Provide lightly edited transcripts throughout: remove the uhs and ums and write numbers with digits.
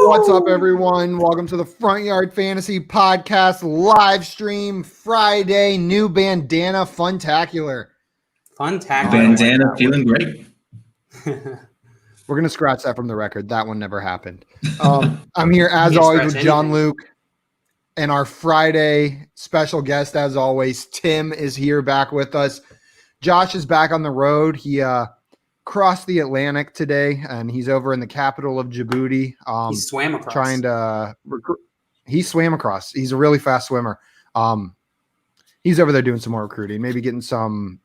What's up, everyone? Welcome to the Front Yard Fantasy Podcast live stream Friday. New bandana funtacular. Bandana feeling great. We're going to scratch that from the record. That one never happened. I'm here, as always, with John Luke. And our Friday special guest, as always, Tim is here back with us. Josh is back on the road. He crossed the Atlantic today, and he's over in the capital of Djibouti. He swam across. He swam across. He's a really fast swimmer. He's over there doing some more recruiting, maybe getting some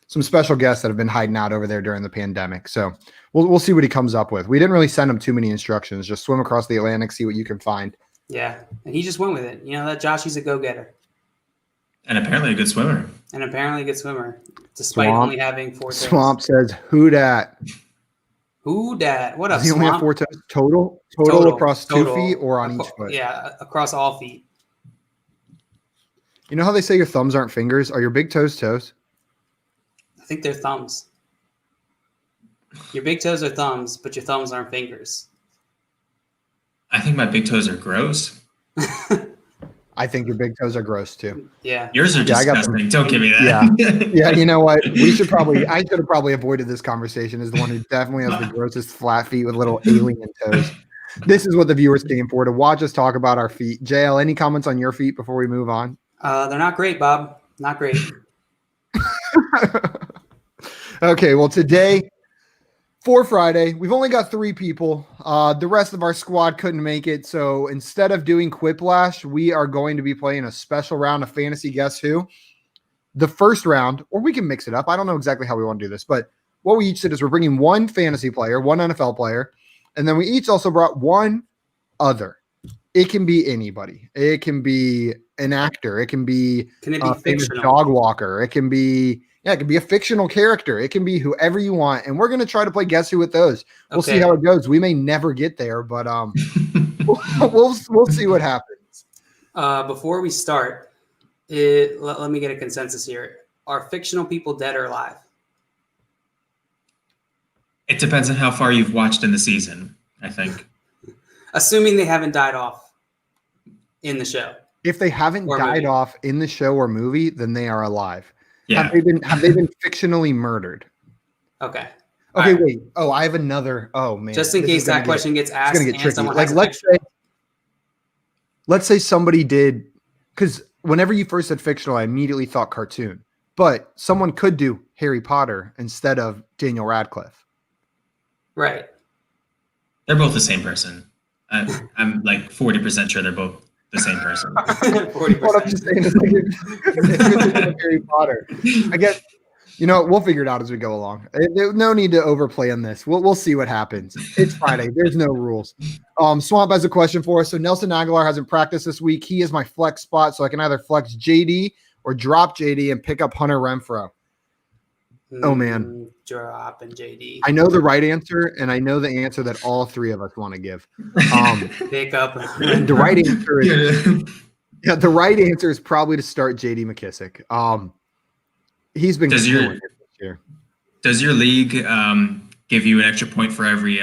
special guests that have been hiding out over there during the pandemic. So we'll see what he comes up with. We didn't really send him too many instructions. Just swim across the Atlantic, see what you can find. Yeah, and he just went with it. You know that Josh, he's a go-getter. And apparently a good swimmer. Despite only having 4 toes. Swamp says, who dat? Who dat? What up, Does he only have 4 toes? Total across 2 feet or on each foot? Yeah, across all feet. You know how they say your thumbs aren't fingers? Are your big toes toes? I think they're thumbs. Your big toes are thumbs, but your thumbs aren't fingers. I think my big toes are gross. I think your big toes are gross too. Yeah. Yours are disgusting. Don't give me that. Yeah. You know what? I should have probably avoided this conversation as the one who definitely has the grossest flat feet with little alien toes. This is what the viewers came for, to watch us talk about our feet. JL, any comments on your feet before we move on? They're not great, Bob. Not great. Okay. Well, today, for Friday, we've only got 3 people. The rest of our squad couldn't make it. So instead of doing Quiplash, we are going to be playing a special round of Fantasy Guess Who. The first round, or we can mix it up. I don't know exactly how we want to do this, but what we each did is we're bringing one fantasy player, one NFL player, and then we each also brought one other. It can be anybody. It can be an actor. It can be a fictional dog walker. It can be a fictional character. It can be whoever you want. And we're going to try to play Guess Who with those. We'll see how it goes. We may never get there, but we'll see what happens. Before we start, let me get a consensus here. Are fictional people dead or alive? It depends on how far you've watched in the season, I think. Assuming they haven't died off in the show. If they haven't died off in the show or movie, then they are alive. Yeah. Have they been fictionally murdered? Okay. Okay, right. Wait. Oh, I have another. Oh man. Just in case that question gets asked. It's gonna get tricky. Like let's say somebody did, because whenever you first said fictional, I immediately thought cartoon. But someone could do Harry Potter instead of Daniel Radcliffe. Right. They're both the same person. I'm like 40% sure they're both the same person. 40%. What I'm just saying is like Harry Potter. I guess, we'll figure it out as we go along. There's no need to overplay on this. We'll see what happens. It's Friday. There's no rules. Swamp has a question for us. So Nelson Aguilar hasn't practiced this week. He is my flex spot, so I can either flex JD or drop JD and pick up Hunter Renfrow. Oh man. Drop and JD. I know the right answer, and I know the answer that all 3 of us want to give. Pick up. The right answer is the right answer is probably to start JD McKissick. He's been does this year. Does your league give you an extra point for every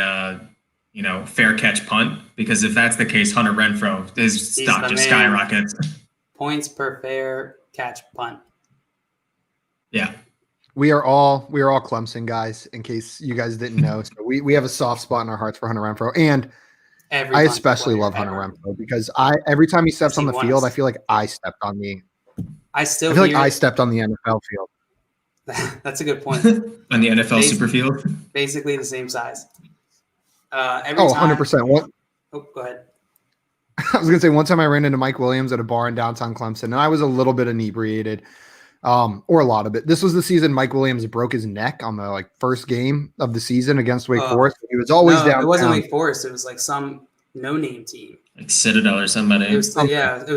fair catch punt? Because if that's the case, Hunter Renfrow, his stock just skyrockets. Points per fair catch punt. Yeah. We are all Clemson guys, in case you guys didn't know. So we have a soft spot in our hearts for Hunter Renfrow. And I especially love Hunter Renfrow because every time he steps on the field, I feel like I stepped on the I stepped on the NFL field. That's a good point. On the NFL Superfield? Basically the same size. 100%. Go ahead. I was going to say, one time I ran into Mike Williams at a bar in downtown Clemson, and I was a little bit inebriated. Or a lot of it. This was the season Mike Williams broke his neck on the first game of the season against Wake Forest. He was always down. It wasn't Wake Forest. It was like some no-name team, like Citadel or somebody. It was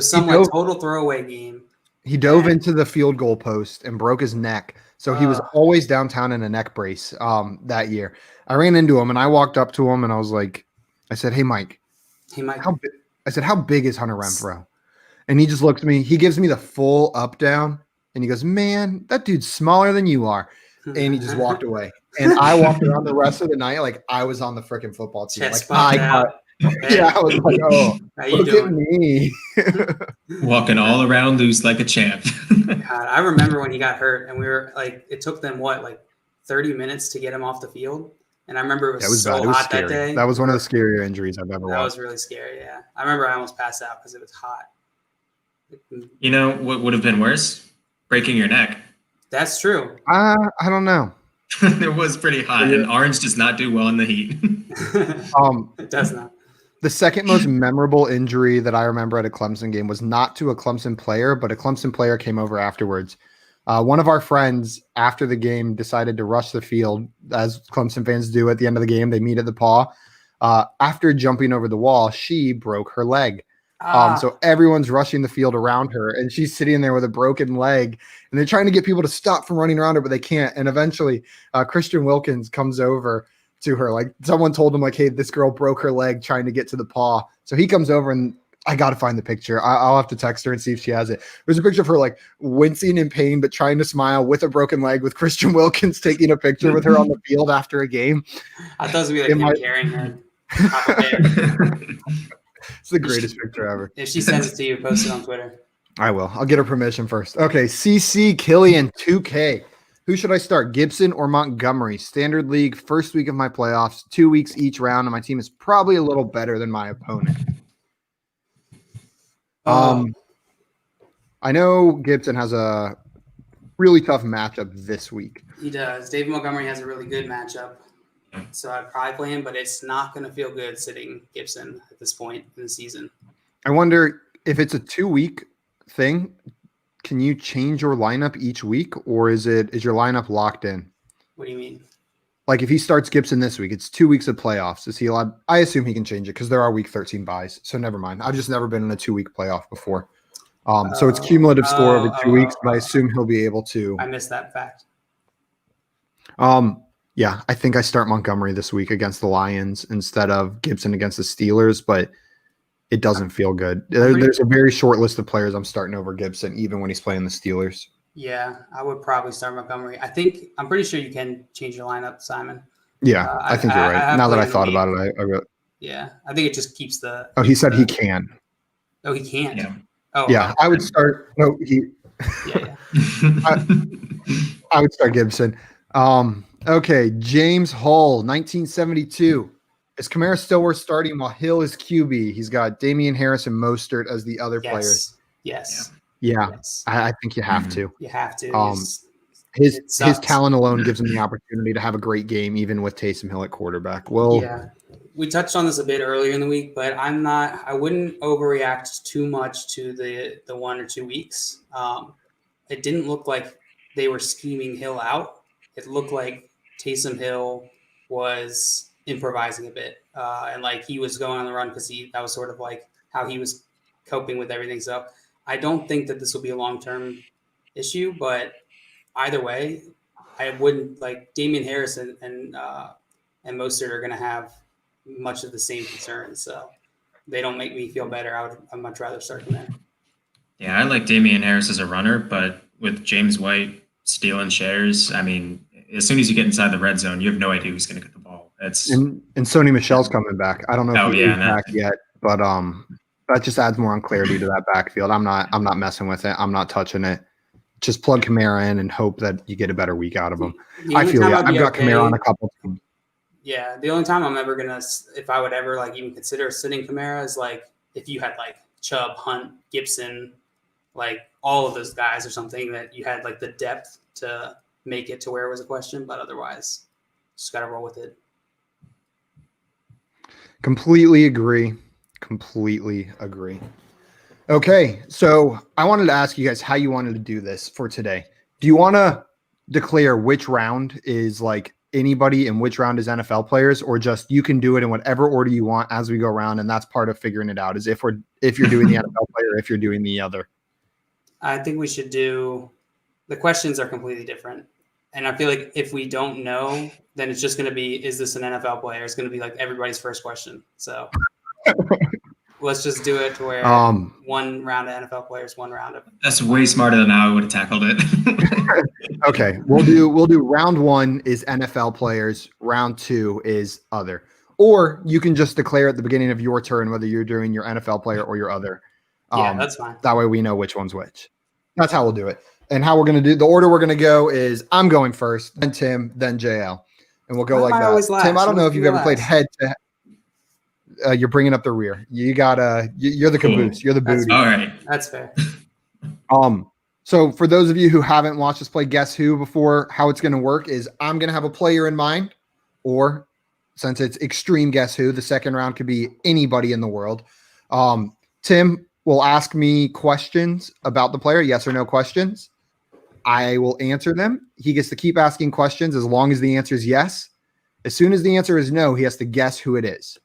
some total throwaway game. He dove into the field goal post and broke his neck. So he was always downtown in a neck brace that year. I ran into him and I walked up to him and I said, "Hey, Mike. Hey, Mike. How big is Hunter Renfrow?" And he just looks at me. He gives me the full up down. And he goes, "Man, that dude's smaller than you are." And he just walked away. And I walked around the rest of the night like I was on the freaking football team. Yeah, I was like, oh, How you look at doing? me. Walking all around loose like a champ. God, I remember when he got hurt, and we were like, it took them like 30 minutes to get him off the field, and I remember it was, That was so bad. It was hot that scary. day. That was one of the scarier injuries I've ever That watched. was really scary. Yeah, I remember I almost passed out because it was hot. You know what would have been worse? Breaking your neck. That's true. I don't know. It was pretty hot, and orange does not do well in the heat. It does not. The second most memorable injury that I remember at a Clemson game was not to a Clemson player, but a Clemson player came over afterwards. One of our friends after the game decided to rush the field, as Clemson fans do at the end of the game. They meet at the paw. After jumping over the wall, she broke her leg. So everyone's rushing the field around her, and she's sitting there with a broken leg, and they're trying to get people to stop from running around her, but they can't. And eventually, Christian Wilkins comes over to her. Like, someone told him, like, hey, this girl broke her leg trying to get to the paw. So he comes over, and I got to find the picture. I'll have to text her and see if she has it. There's a picture of her like wincing in pain, but trying to smile with a broken leg, with Christian Wilkins taking a picture with her on the field after a game. I thought it was going to be like him carrying her. It's the greatest picture ever. If she sends it to you, post it on Twitter. I will. I'll get her permission first. Okay, CC Killian 2K. Who should I start, Gibson or Montgomery? Standard league, first week of my playoffs, 2 weeks each round, and my team is probably a little better than my opponent. I know Gibson has a really tough matchup this week. He does. David Montgomery has a really good matchup. So I'd probably play him, but it's not going to feel good sitting Gibson at this point in the season. I wonder if it's a 2 week thing, can you change your lineup each week, or is your lineup locked in? What do you mean? Like if he starts Gibson this week, it's 2 weeks of playoffs. Is he allowed? I assume he can change it because there are week 13 buys. So never mind. I've just never been in a 2 week playoff before. So it's cumulative score over 2 weeks, but I assume he'll be able to. I missed that fact. Yeah, I think I start Montgomery this week against the Lions instead of Gibson against the Steelers, but it doesn't feel good. There's a very short list of players I'm starting over Gibson, even when he's playing the Steelers. Yeah, I would probably start Montgomery. I'm pretty sure you can change your lineup, Simon. Yeah, I think you're right. Now that I thought about it, I wrote. Yeah, I think it just keeps the. Oh, he said he can. Oh, he can't. Yeah. Oh, yeah. I would start. No, Yeah. I would start Gibson. Okay, James Hull, 1972. Is Kamara still worth starting while Hill is QB? He's got Damian Harris and Mostert as the other players. Yes. Yeah, Yes. I think you have to. You have to. His talent alone gives him the opportunity to have a great game, even with Taysom Hill at quarterback. Well, yeah, we touched on this a bit earlier in the week, but I wouldn't overreact too much to the 1 or 2 weeks. It didn't look like they were scheming Hill out. It looked like Taysom Hill was improvising a bit, and like he was going on the run because that was sort of like how he was coping with everything. So I don't think that this will be a long-term issue, but either way, I wouldn't like Damian Harris and Mostert are going to have much of the same concerns. So they don't make me feel better. I'd much rather start them there. Yeah, I like Damian Harris as a runner, but with James White stealing shares, I mean, as soon as you get inside the red zone, you have no idea who's going to get the ball. And Sony Michel's coming back. I don't know if he's back yet, but that just adds more clarity to that backfield. I'm not messing with it. I'm not touching it. Just plug Kamara in and hope that you get a better week out of him. I feel I've got Kamara on a couple teams. Yeah, the only time I'm ever if I would ever like even consider sitting Kamara is like if you had like Chubb, Hunt, Gibson, like all of those guys or something that you had like the depth to make it to where it was a question, but otherwise just got to roll with it. Completely agree. Okay, so I wanted to ask you guys how you wanted to do this for today. Do you want to declare which round is like anybody and which round is NFL players, or just you can do it in whatever order you want as we go around, and that's part of figuring it out, is if you're doing the NFL player, if you're doing the other? I think we should do – the questions are completely different. And I feel like if we don't know, then it's just going to be, is this an NFL player? It's going to be like everybody's first question. So let's just do it to where one round of NFL players, one round of. That's way smarter than how I would have tackled it. Okay, we'll do round 1 is NFL players, round 2 is other. or you can just declare at the beginning of your turn whether you're doing your NFL player or your other. Yeah, that's fine. That way we know which one's which. That's how we'll do it. And how we're going to do the order we're going to go is I'm going first, then Tim, then JL. And we'll go Why like am I that. always last? Tim, I don't know if you've ever Last. played head to you're bringing up the rear. You gotta. You're the Cool. caboose. You're the That's booty. All right. That's fair. So for those of you who haven't watched us play Guess Who before, how it's going to work is I'm going to have a player in mind, or since it's extreme Guess Who, the second round could be anybody in the world. Tim will ask me questions about the player, yes or no questions. I will answer them. He gets to keep asking questions as long as the answer is yes. As soon as the answer is no, he has to guess who it is.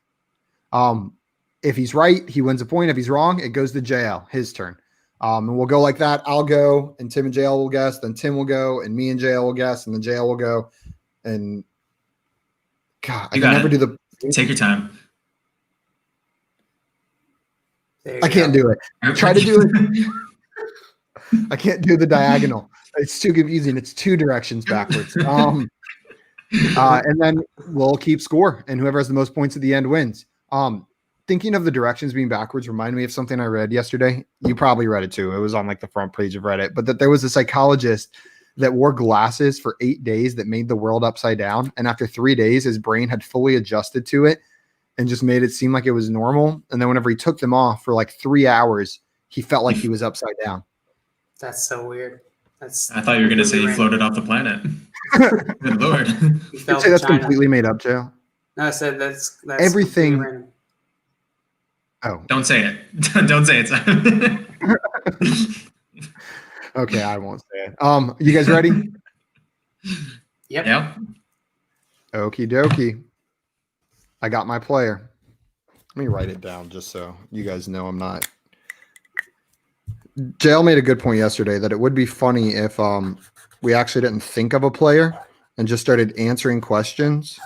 If he's right, he wins a point. If he's wrong, it goes to JL, his turn. And we'll go like that. I'll go, and Tim and JL will guess. Then Tim will go, and me and JL will guess, and then JL will go. And God, I can never do the. Take your time. I can't do it. Try to do it. I can't do the diagonal. It's too confusing. It's two directions backwards. And then we'll keep score, and whoever has the most points at the end wins. Thinking of the directions being backwards reminded me of something I read yesterday. You probably read it too. It was on like the front page of Reddit, but that there was a psychologist that wore glasses for 8 days that made the world upside down. And after 3 days, his brain had fully adjusted to it and just made it seem like it was normal. And then whenever he took them off for like 3 hours, he felt like he was upside down. That's so weird. I thought you were going to say he floated off the planet. Good Lord. You I'd say that's completely made up, Joe. No, I said that's everything. random. Oh, don't say it. Don't say it. Okay, I won't say it. You guys ready? Yep. Yeah. Okie dokie. I got my player. Let me write it down just so you guys know I'm not. JL made a good point yesterday that it would be funny if we actually didn't think of a player and just started answering questions.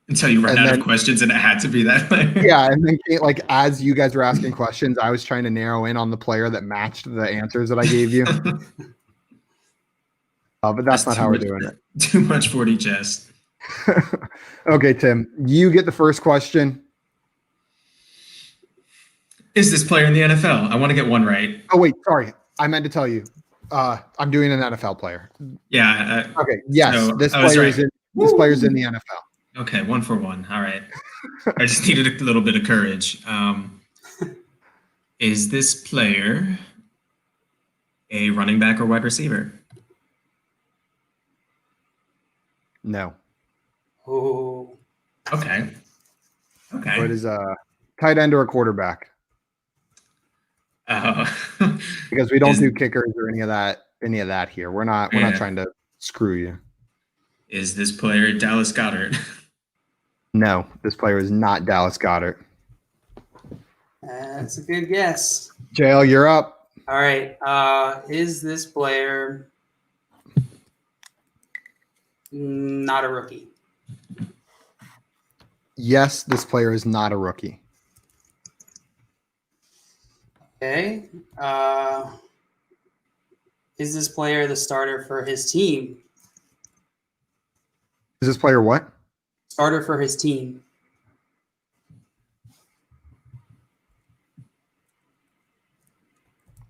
Until you ran out of questions and it had to be that way. Yeah, and then like as you guys were asking questions, I was trying to narrow in on the player that matched the answers that I gave you. But that's not how we're doing it. Too much 40 chess. Okay, Tim, you get the first question. Is this player in the NFL? I want to get one right. Oh, wait, sorry. I meant to tell you. I'm doing an NFL player. Yeah. Okay, yes, so this I was player right. is in. This player's in the NFL. Okay, 1 for 1. All right. I just needed a little bit of courage. Is this player a running back or wide receiver? No. Oh. Okay. What is a tight end or a quarterback? Because we don't do kickers or any of that here. We're not trying to screw you. Is this player Dallas Goedert? No, this player is not Dallas Goedert. That's a good guess. JL, you're up. All right. Is this player not a rookie? Yes, this player is not a rookie. Okay. Is this player the starter for his team? Is this player what? Starter for his team.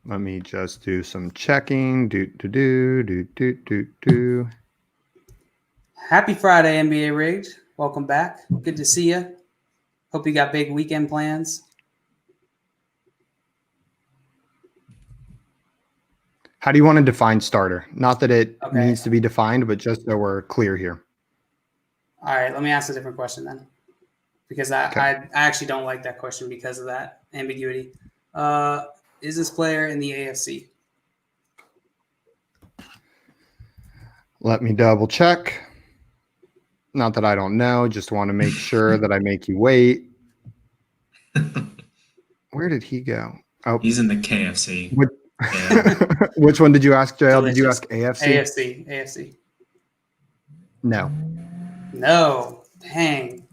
Let me just do some checking. Do. Happy Friday, NBA Rigged. Welcome back. Good to see you. Hope you got big weekend plans. How do you want to define starter? Not that it Okay. needs to be defined, but just so we're clear here. All right, let me ask a different question then, because I actually don't like that question because of that ambiguity. Is this player in the AFC? Let me double check. Not that I don't know, just want to make sure that I make you wait. Where did he go? Oh, He's in the KFC. What, Yeah. which one did you ask, JL? Did you Delicious. ask AFC? AFC. No. No. Dang.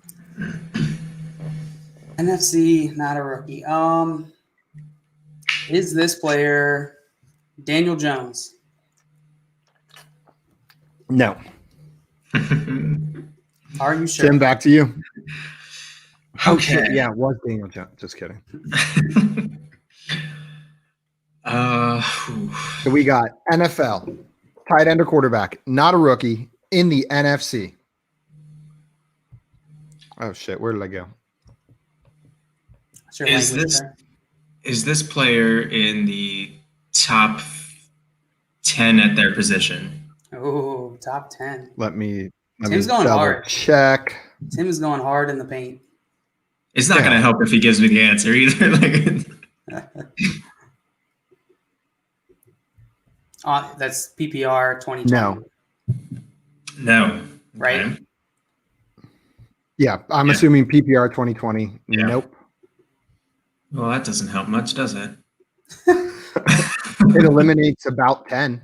NFC, not a rookie. Is this player Daniel Jones? No. Are you sure? Tim, back to you. Oh, Okay. shit. Yeah, it was Daniel Jones. Just kidding. So we got NFL, tight end or quarterback, not a rookie, in the NFC. Oh, shit. Where did I go? What's your Is language this there? is this player in the top 10 at their position? Oh, top 10. Let me Tim's going double hard. check. Tim is going hard in the paint. It's not Yeah. going to help if he gives me the answer either. That's PPR 2020. No. No. Right? Okay. Yeah, I'm Yeah. assuming PPR 2020. Yeah. Nope. Well, that doesn't help much, does it? It eliminates about 10.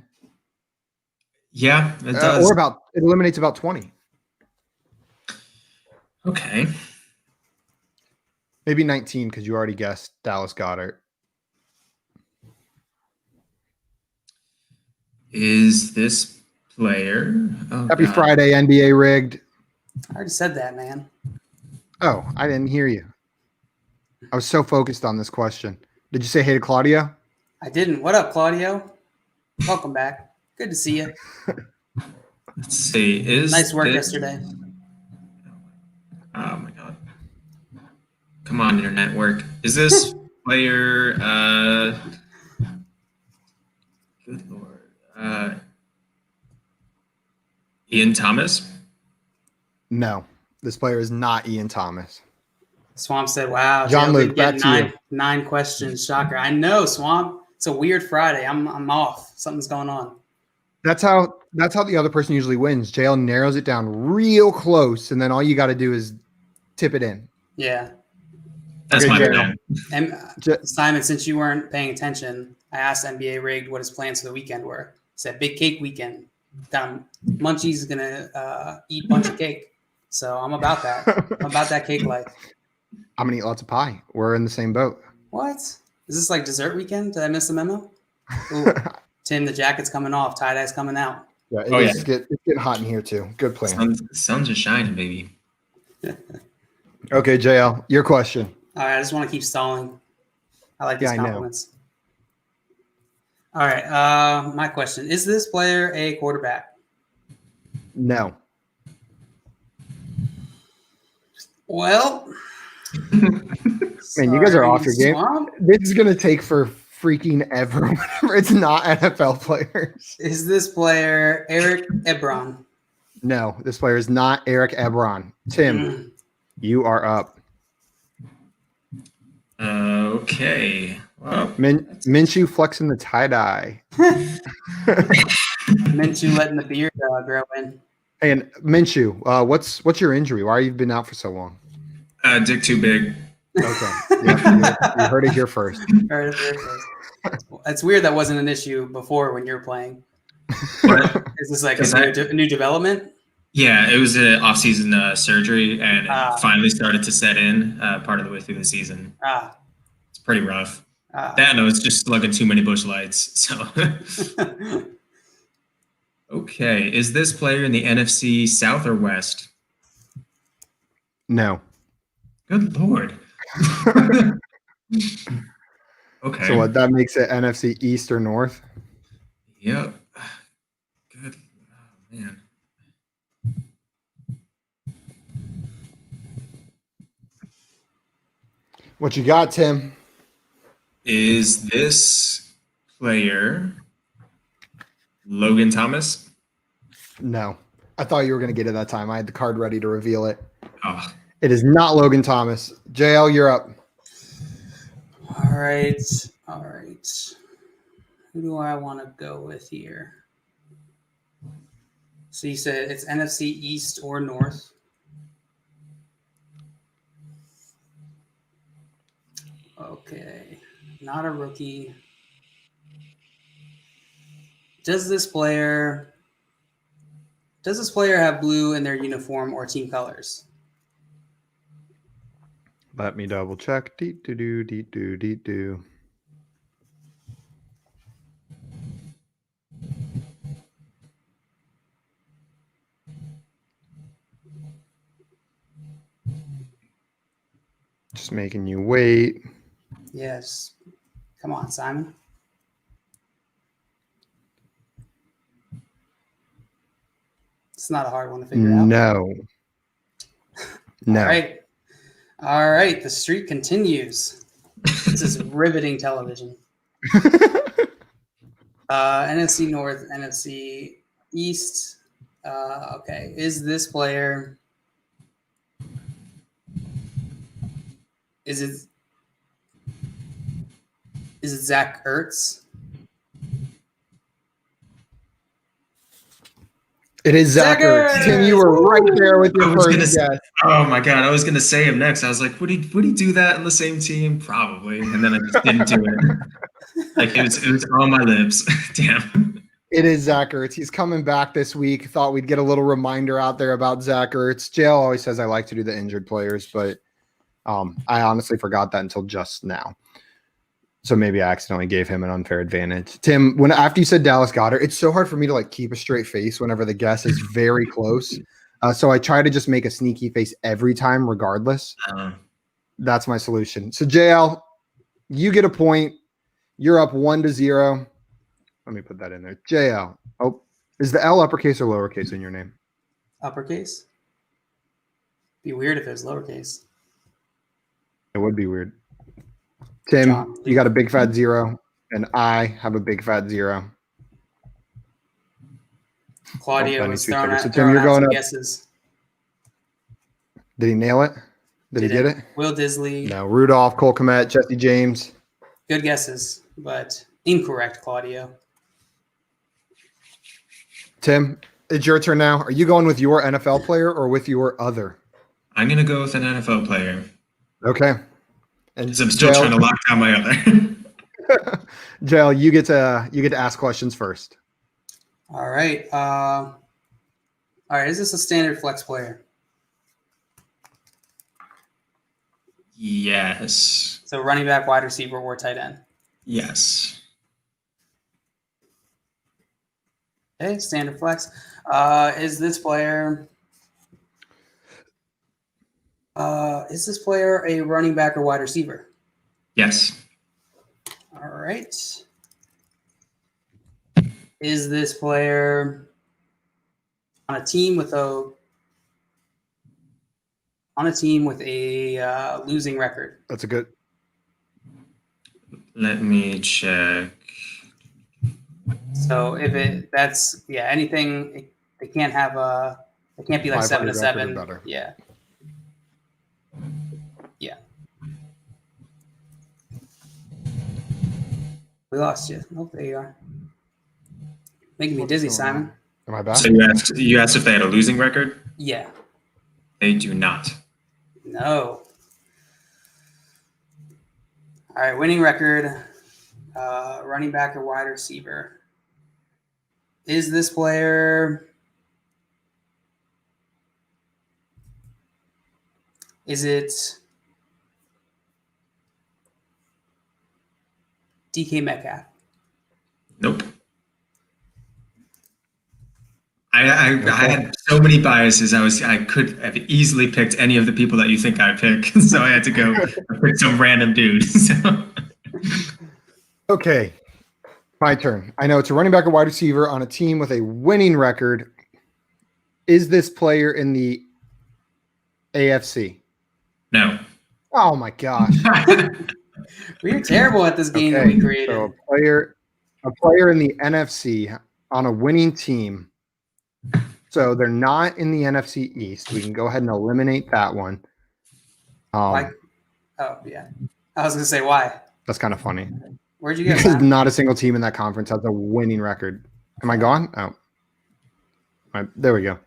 Yeah, it does. It eliminates about 20. Okay. Maybe 19 because you already guessed Dallas Goedert. Is this player? Oh, Happy God. Friday, NBA rigged. I already said that, man. Oh, I didn't hear you. I was so focused on this question. Did you say hey to Claudio? I didn't. What up, Claudio? Welcome back. Good to see you. Let's see. Nice work this- yesterday. Oh my God! Come on, your network. Is this player? Good Lord. Ian Thomas. No, this player is not Ian Thomas. Swamp said, wow. John Dale Luke, did get back to you. nine questions. Shocker. I know, Swamp. It's a weird Friday. I'm off. Something's going on. That's how the other person usually wins. JL narrows it down real close, and then all you got to do is tip it in. Yeah. That's Okay, my Jared. man. And J- Simon, since you weren't paying attention, I asked NBA Rigged what his plans for the weekend were. He said, big cake weekend. Munchie's going to eat a bunch of cake. So I'm about that. I'm about that cake life. I'm gonna eat lots of pie. We're in the same boat. What? Is this like dessert weekend? Did I miss the memo? Ooh, Tim, the jacket's coming off. Tie-dye's coming out. Yeah, Oh, it's getting hot in here too. Good plan. Suns are shining, baby. Okay, JL, your question. All right, I just want to keep stalling. I like these Yeah, I know. compliments. All right, my question. Is this player a quarterback? No. Well, Man, you guys are off your game. Swamp. This is gonna take for freaking ever whenever it's not NFL players. Is this player Eric Ebron? No, this player is not Eric Ebron. Tim, Mm. you are up. Okay. Well, Minshew flexing the tie-dye. Meant you letting the beard grow in. And Minshew, what's your injury? Why have you been out for so long? dick too big. Okay. Yeah, you heard it here first. Heard it here first. It's weird that wasn't an issue before when you're playing. But, Is this like Is a new development? yeah, it was an off-season surgery, and Ah. it finally started to set in part of the way through the season. It's pretty rough. That no, it's just slugging too many bush lights. So, okay, is this player in the NFC South or West? No. Good Lord. Okay. So what? That makes it NFC East or North? Yep. Good. Oh, man. What you got, Tim? Is this player Logan Thomas? No. I thought you were going to get it that time. I had the card ready to reveal it. Oh, It is not Logan Thomas. JL, you're up. All right. Who do I want to go with here? So you said it's NFC East or North. Okay. Not a rookie. Does this player have blue in their uniform or team colors? Let me double check. Deet doo doo deet doo deet doo. Just making you wait. Yes. Come on, Simon. It's not a hard one to figure out. No. No. All right. The streak continues. This is riveting television. NFC North, NFC East. Okay. Is this player? Is it Zach Ertz? It is Zach Ertz. Tim, you were right there with your first guess. Oh my god, I was gonna say him next. I was like, would he do that in the same team? Probably. And then I just didn't do it. Like it was on my lips. Damn. It is Zach Ertz. He's coming back this week. Thought we'd get a little reminder out there about Zach Ertz. JL always says I like to do the injured players, but I honestly forgot that until just now. So maybe I accidentally gave him an unfair advantage. Tim, after you said Dallas Goedert, it's so hard for me to like keep a straight face whenever the guess is very close. So I try to just make a sneaky face every time, regardless. That's my solution. So JL, you get a point. You're up 1-0. Let me put that in there. JL. Oh, is the L uppercase or lowercase in your name? Uppercase. Be weird if it was lowercase. It would be weird. Tim, John, you got a big fat 0, and I have a big fat 0. Claudio was throwing out, so Tim, you're going up. Guesses. Did he nail it? Did he get it? Will Disley. No. Rudolph, Cole Kmet, Jesse James. Good guesses, but incorrect, Claudio. Tim, it's your turn now. Are you going with your NFL player or with your other? I'm gonna go with an NFL player. Okay. And I'm still trying to lock down my other. Jail, you get to ask questions first. All right. All right. Is this a standard flex player? Yes. So running back, wide receiver, or tight end? Yes. Okay, standard flex. Is this player a running back or wide receiver? Yes. All right. Is this player on a team with a losing record? That's a good. Let me check. So if anything, they can't be like 7-7. Yeah. Yeah. We lost you. Oh, there you are. Making me dizzy, Simon. Am I back? So you asked if they had a losing record? Yeah. They do not. No. All right, winning record, running back or wide receiver. Is this player? Is it DK Metcalf? Nope. I had so many biases. I could have easily picked any of the people that you think I pick, so I had to go pick some random dude. So. Okay, my turn. I know it's a running back or wide receiver on a team with a winning record. Is this player in the AFC? No. Oh my gosh. We're terrible at this game that we created. So a player in the NFC on a winning team. So they're not in the NFC East. We can go ahead and eliminate that one. Why? Oh, yeah. I was going to say why. That's kind of funny. Where'd you get Because that? not a single team in that conference has a winning record. Am I gone? Oh. All right, there we go.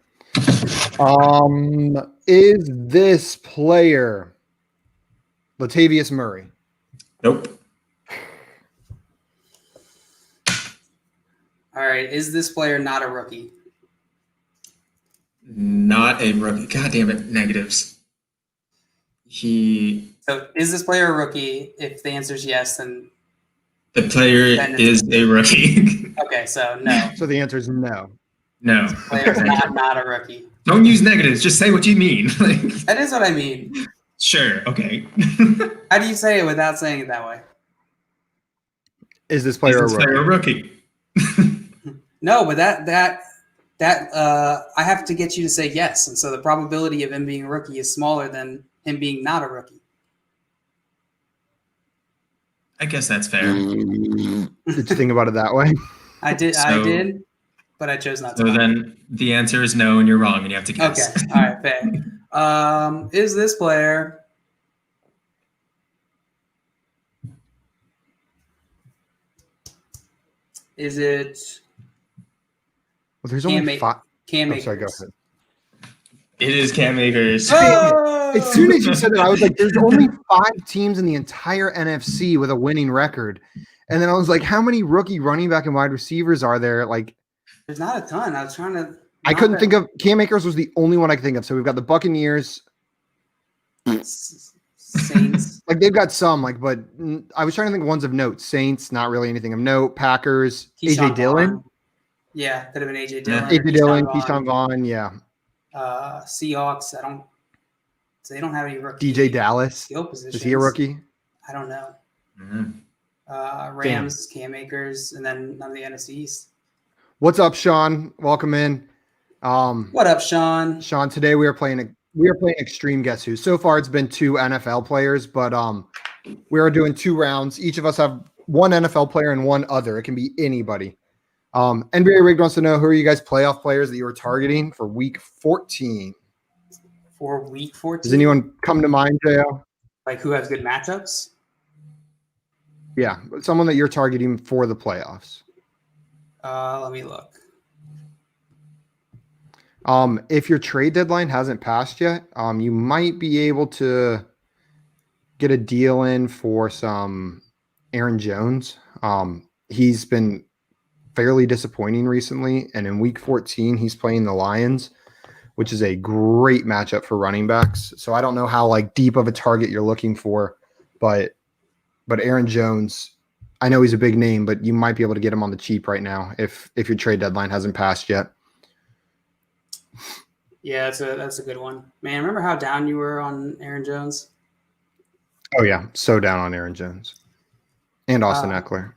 Is this player Latavius Murray? Nope. All right. Is this player not a rookie? Not a rookie. God damn it. Negatives. So is this player a rookie? If the answer is yes, then The player is a rookie. Okay, so no. So the answer is no. No. Player's not a rookie. Don't use negatives. Just say what you mean. That is what I mean. Sure. Okay. How do you say it without saying it that way? Is this player Is this player a rookie? No, but that I have to get you to say yes, and so the probability of him being a rookie is smaller than him being not a rookie. I guess that's fair. Did you think about it that way? I did, but I chose not to. So then the answer is no, and you're wrong, and you have to guess. Okay, all right, fair. Is this player? Is it Well, there's Cam only five. Cam Oh, sorry, go Akers? ahead. It is Cam Akers. Oh! As soon as you said that, I was like, there's only 5 teams in the entire NFC with a winning record. And then I was like, how many rookie running back and wide receivers are there? Like, There's not a ton. I was trying to. I couldn't think of Cam Akers was the only one I could think of. So we've got the Buccaneers. Saints. Like they've got some, like, but I was trying to think of ones of note. Saints, not really anything of note. Packers, Keyshawn AJ Dillon. Vaughn. Yeah, could have been AJ Dillon. AJ Dillon, Keyshawn Vaughn, yeah. Seahawks. They don't have any rookie. DJ Dallas. Skill positions. Is he a rookie? I don't know. Mm-hmm. Rams, Cam Akers, and then none of the NFC East. What's up, Sean? Welcome in. What up, Sean? Sean, today we are playing Extreme Guess Who. So far, it's been 2 NFL players, but we are doing 2 rounds. Each of us have 1 NFL player and 1 other. It can be anybody. NBA Rigged wants to know, who are you guys playoff players that you were targeting for week 14? For week 14? Does anyone come to mind, Jo? Like who has good matchups? Yeah, someone that you're targeting for the playoffs. Let me look. If your trade deadline hasn't passed yet, you might be able to get a deal in for some Aaron Jones. He's been fairly disappointing recently, and in week 14, he's playing the Lions, which is a great matchup for running backs. So I don't know how like deep of a target you're looking for, but Aaron Jones, I know he's a big name, but you might be able to get him on the cheap right now if your trade deadline hasn't passed yet. Yeah, that's a good one. Man, remember how down you were on Aaron Jones? Oh yeah, so down on Aaron Jones and Austin Eckler.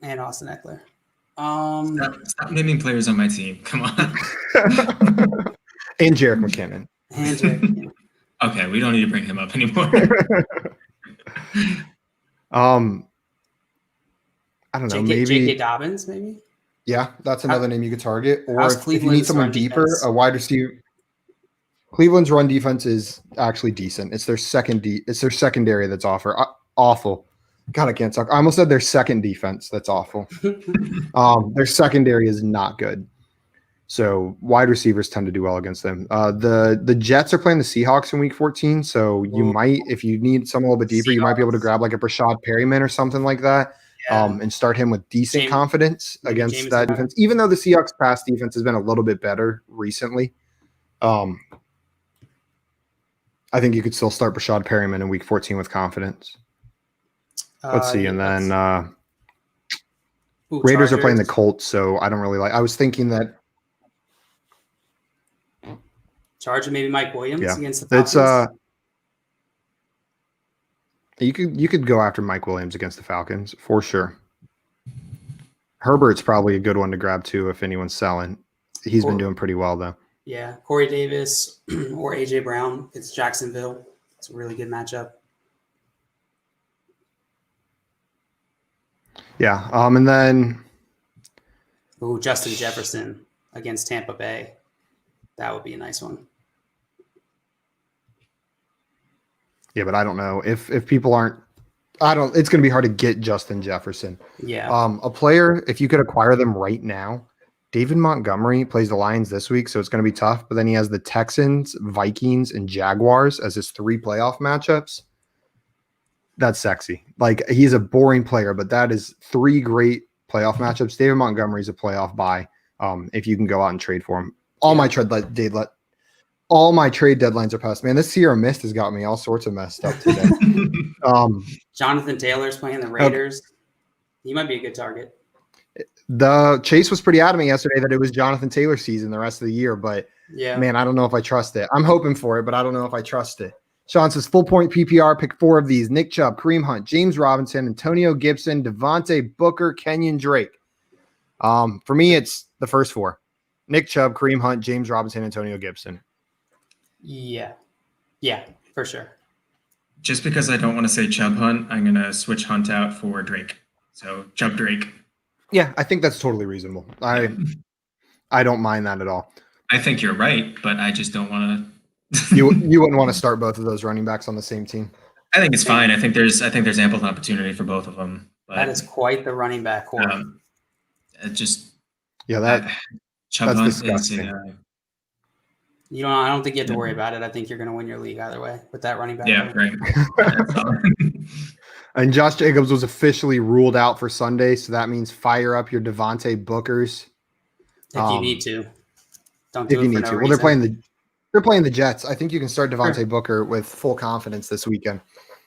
And Austin Eckler. Stop naming players on my team. Come on. And Jerick McKinnon. And Jerick McKinnon. Okay, we don't need to bring him up anymore. I don't know, J.K. maybe Dobbins, maybe? Yeah, that's another name you could target. Or How's if you need Cleveland's someone run deeper, defense? a wide receiver. Cleveland's run defense is actually decent. It's their secondary that's awful. God, I can't talk. I almost said their second defense that's awful. Their secondary is not good. So wide receivers tend to do well against them. The Jets are playing the Seahawks in week 14. So you might, if you need someone a little bit deeper, you might be able to grab like a Brashad Perryman or something like that. Yeah. And start him with decent confidence against James that Conner. defense. Even though the Seahawks pass defense has been a little bit better recently, I think you could still start Brashad Perryman in week 14 with confidence. Let's see. And then Raiders are playing the Colts, so I don't really like – I was thinking that – Charger, maybe Mike Williams against the it's Falcons. you could go after Mike Williams against the Falcons for sure. Herbert's probably a good one to grab too if anyone's selling. He's been doing pretty well though. Yeah, Corey Davis or AJ Brown. It's Jacksonville. It's a really good matchup. Yeah, and then Justin Jefferson against Tampa Bay. That would be a nice one. yeah, but I don't know if people aren't. It's going to be hard to get Justin Jefferson. Yeah. A player, if you could acquire them right now, David Montgomery plays the Lions this week, so it's going to be tough. But then he has the Texans, Vikings, and Jaguars as his 3 playoff matchups. That's sexy. Like, he's a boring player, but that is 3 great playoff matchups. David Montgomery's a playoff buy if you can go out and trade for him. All my trade deadlines are passed. Man, this Sierra Mist has got me all sorts of messed up today. Jonathan Taylor's playing the Raiders. He might be a good target. The Chase was pretty adamant yesterday that it was Jonathan Taylor season the rest of the year, but Yeah. man, I don't know if I trust it. I'm hoping for it, but I don't know if I trust it. Sean says full point PPR, pick 4 of these: Nick Chubb, Kareem Hunt, James Robinson, Antonio Gibson, Devontae Booker, Kenyon Drake. For me, it's the first 4: Nick Chubb, Kareem Hunt, James Robinson, Antonio Gibson. Yeah, for sure. Just because I don't want to say Chubb Hunt, I'm going to switch Hunt out for Drake. So Chubb Drake. Yeah, I think that's totally reasonable. I don't mind that at all. I think you're right, but I just don't want to. You wouldn't want to start both of those running backs on the same team. I think it's fine. I think there's ample opportunity for both of them. But, That is quite the running back core. Chubb that's Hunt disgusting. I don't think you have to worry about it. I think you're going to win your league either way with that running back. Yeah, core. right. And Josh Jacobs was officially ruled out for Sunday, so that means fire up your Devontae Bookers. If you need to. Don't do If you it for need no to. Well, reason. they're playing the Jets. I think you can start Devontae Sure. Booker with full confidence this weekend.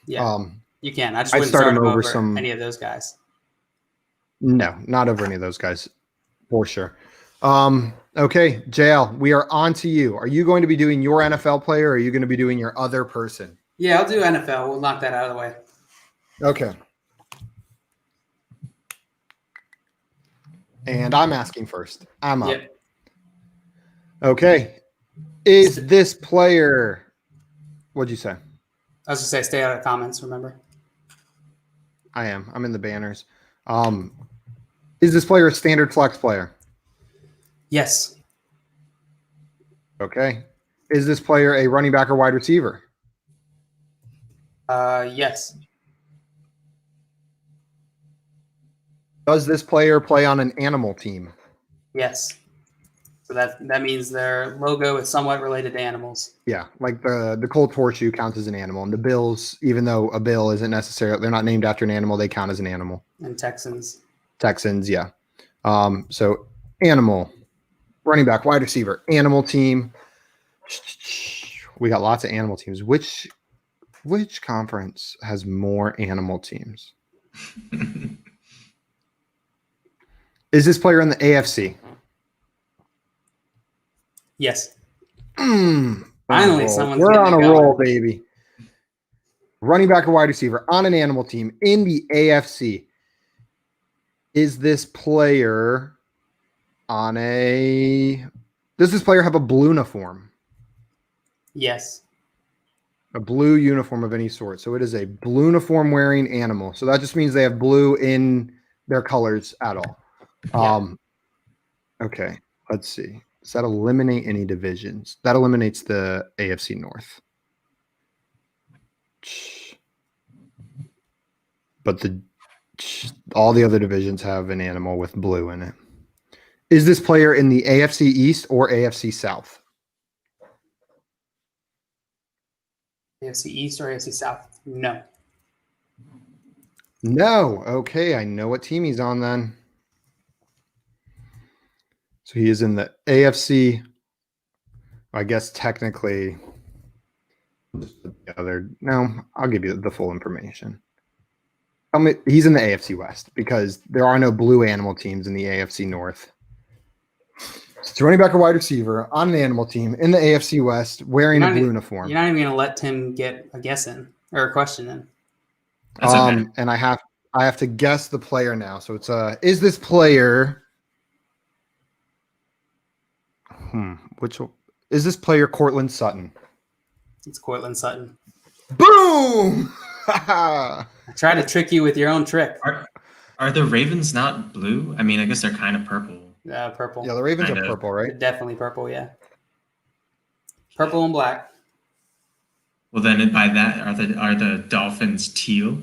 Yeah, you can. I just I'd wouldn't start start him him over over any of those guys. No, not over any of those guys, for sure. Okay, JL, we are on to you. Are you going to be doing your NFL player, or are you going to be doing your other person? Yeah, I'll do NFL. We'll knock that out of the way. Okay. And I'm asking first. I'm up. Yep. Okay. Is this player? What'd you say? I was just say stay out of the comments, remember? I am. I'm in the banners. Is this player a standard flex player? Yes. Okay. Is this player a running back or wide receiver? Yes. Does this player play on an animal team? Yes. So that means their logo is somewhat related to animals. Yeah, like the Colt horseshoe counts as an animal, and the Bills, even though a bill isn't necessarily, they're not named after an animal, they count as an animal. And Texans. Texans, yeah. So animal, running back, wide receiver, animal team. We got lots of animal teams. Which conference has more animal teams? Is this player in the AFC? Yes. Finally, someone's we're getting on a it going. roll, baby. Running back or wide receiver on an animal team in the AFC. Is this player on a? Does this player have a blue uniform? Yes. A blue uniform of any sort. So it is a blue uniform wearing animal. So that just means they have blue in their colors at all. Yeah. Okay, let's see. Does that eliminate any divisions? That eliminates the AFC North. But all the other divisions have an animal with blue in it. Is this player in the AFC East or AFC South? AFC East or AFC South? No. No. Okay, I know what team he's on then. So he is in the AFC. I guess technically the other. No, I'll give you the full information. Tell me, he's in the AFC West because there are no blue animal teams in the AFC North. It's running back or wide receiver on an animal team in the AFC West wearing a blue uniform. You're not even going to let Tim get a guess in or a question in. That's okay. And I have to guess the player now. So it's is this player? Is this player Cortland Sutton? It's Cortland Sutton. Boom! I try to trick you with your own trick. Are the Ravens not blue? I mean, I guess they're kind of purple. Purple. Yeah, the Ravens Kinda. are purple, right? They're definitely purple, yeah. Purple and black. Well, then by that, are the Dolphins teal?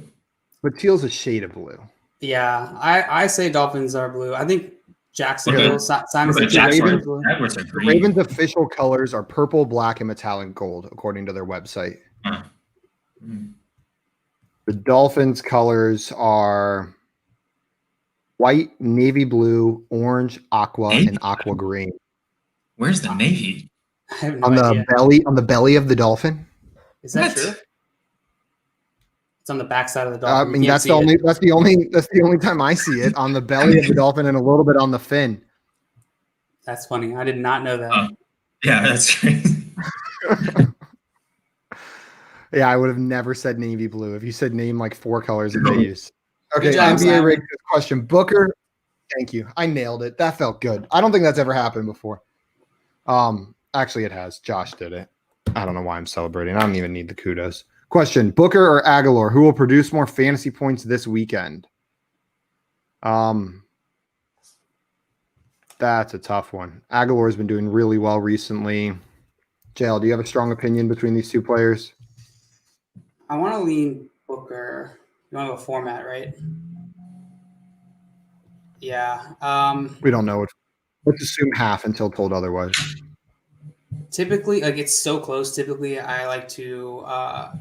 But teal's a shade of blue. Yeah, I say Dolphins are blue. I think Jacksonville, Okay. Simon But said Jacksonville Ravens- blue. Jaguars are The green. Ravens' official colors are purple, black, and metallic gold, according to their website. Huh. Hmm. The Dolphins' colors are white, navy blue, orange, aqua, Navy and aqua green. Where's the Navy? I have no On idea. the belly of the dolphin. Is that What? true? It's on the backside of the I dolphin. mean, You can't that's see the it. only time I see it, on the belly of the dolphin and a little bit on the fin. That's funny. I did not know that. Oh. Yeah, that's crazy. Yeah, I would have never said navy blue. If you said name like 4 colors that they use. Okay, Good job, NBA Simon. rigged question. Booker, thank you. I nailed it. That felt good. I don't think that's ever happened before. Actually, it has. Josh did it. I don't know why I'm celebrating. I don't even need the kudos. Question: Booker or Aguilar, who will produce more fantasy points this weekend? That's a tough one. Aguilar's been doing really well recently. JL, do you have a strong opinion between these two players? I want to lean Booker. You want to go format, right? Yeah. We don't know. Let's assume half until told otherwise. Typically, like it's so close. Typically, I like to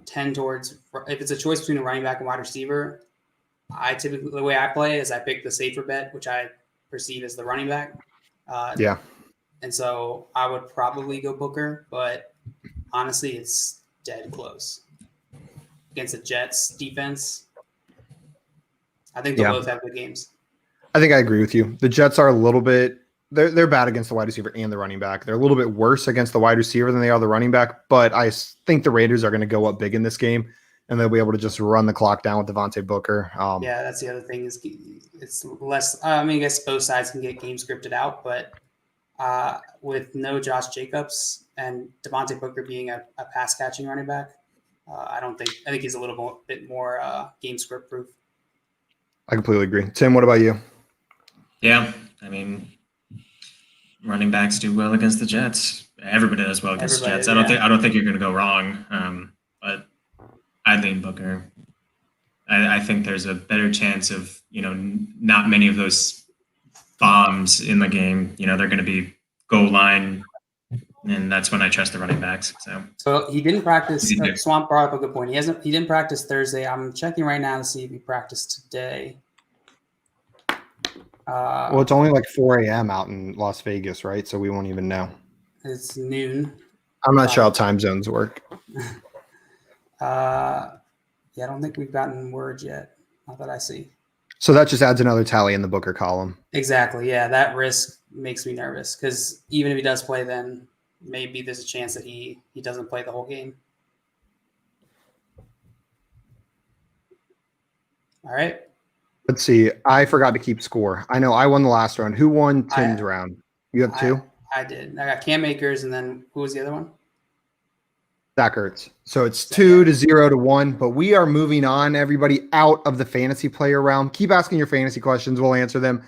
tend towards if it's a choice between a running back and wide receiver. The way I play is I pick the safer bet, which I perceive as the running back. Yeah. And so I would probably go Booker, but honestly, it's dead close against the Jets defense. I think they'll both have good games. I think I agree with you. The Jets are a little bit they're bad against the wide receiver and the running back. They're a little bit worse against the wide receiver than they are the running back, but I think the Raiders are going to go up big in this game, and they'll be able to just run the clock down with Devontae Booker. Yeah, that's the other thing is it's less. I guess both sides can get games scripted out, but with no Josh Jacobs and Devontae Booker being a pass catching running back, I think he's a little bit more game script proof. I completely agree. Tim, what about you? Yeah, running backs do well against the Jets. Everybody does well against the Jets. I don't think you're going to go wrong. But I lean Booker. I think there's a better chance of not many of those bombs in the game. They're going to be goal line, and that's when I trust the running backs. So he didn't practice. Swamp brought up a good point. He didn't practice Thursday. I'm checking right now to see if he practiced today. Well, it's only like 4 a.m. out in Las Vegas, right? So we won't even know. It's noon. I'm not sure how time zones work. I don't think we've gotten word yet. Not that I see. So that just adds another tally in the Booker column. Exactly. Yeah, that risk makes me nervous because even if he does play, then maybe there's a chance that he doesn't play the whole game. All right. Let's see. I forgot to keep score. I know I won the last round. Who won Tim's round? You have 2? I did. I got Cam Akers, and then who was the other one? Zach Ertz. So it's 2-0-1, but we are moving on, everybody, out of the fantasy player realm. Keep asking your fantasy questions. We'll answer them.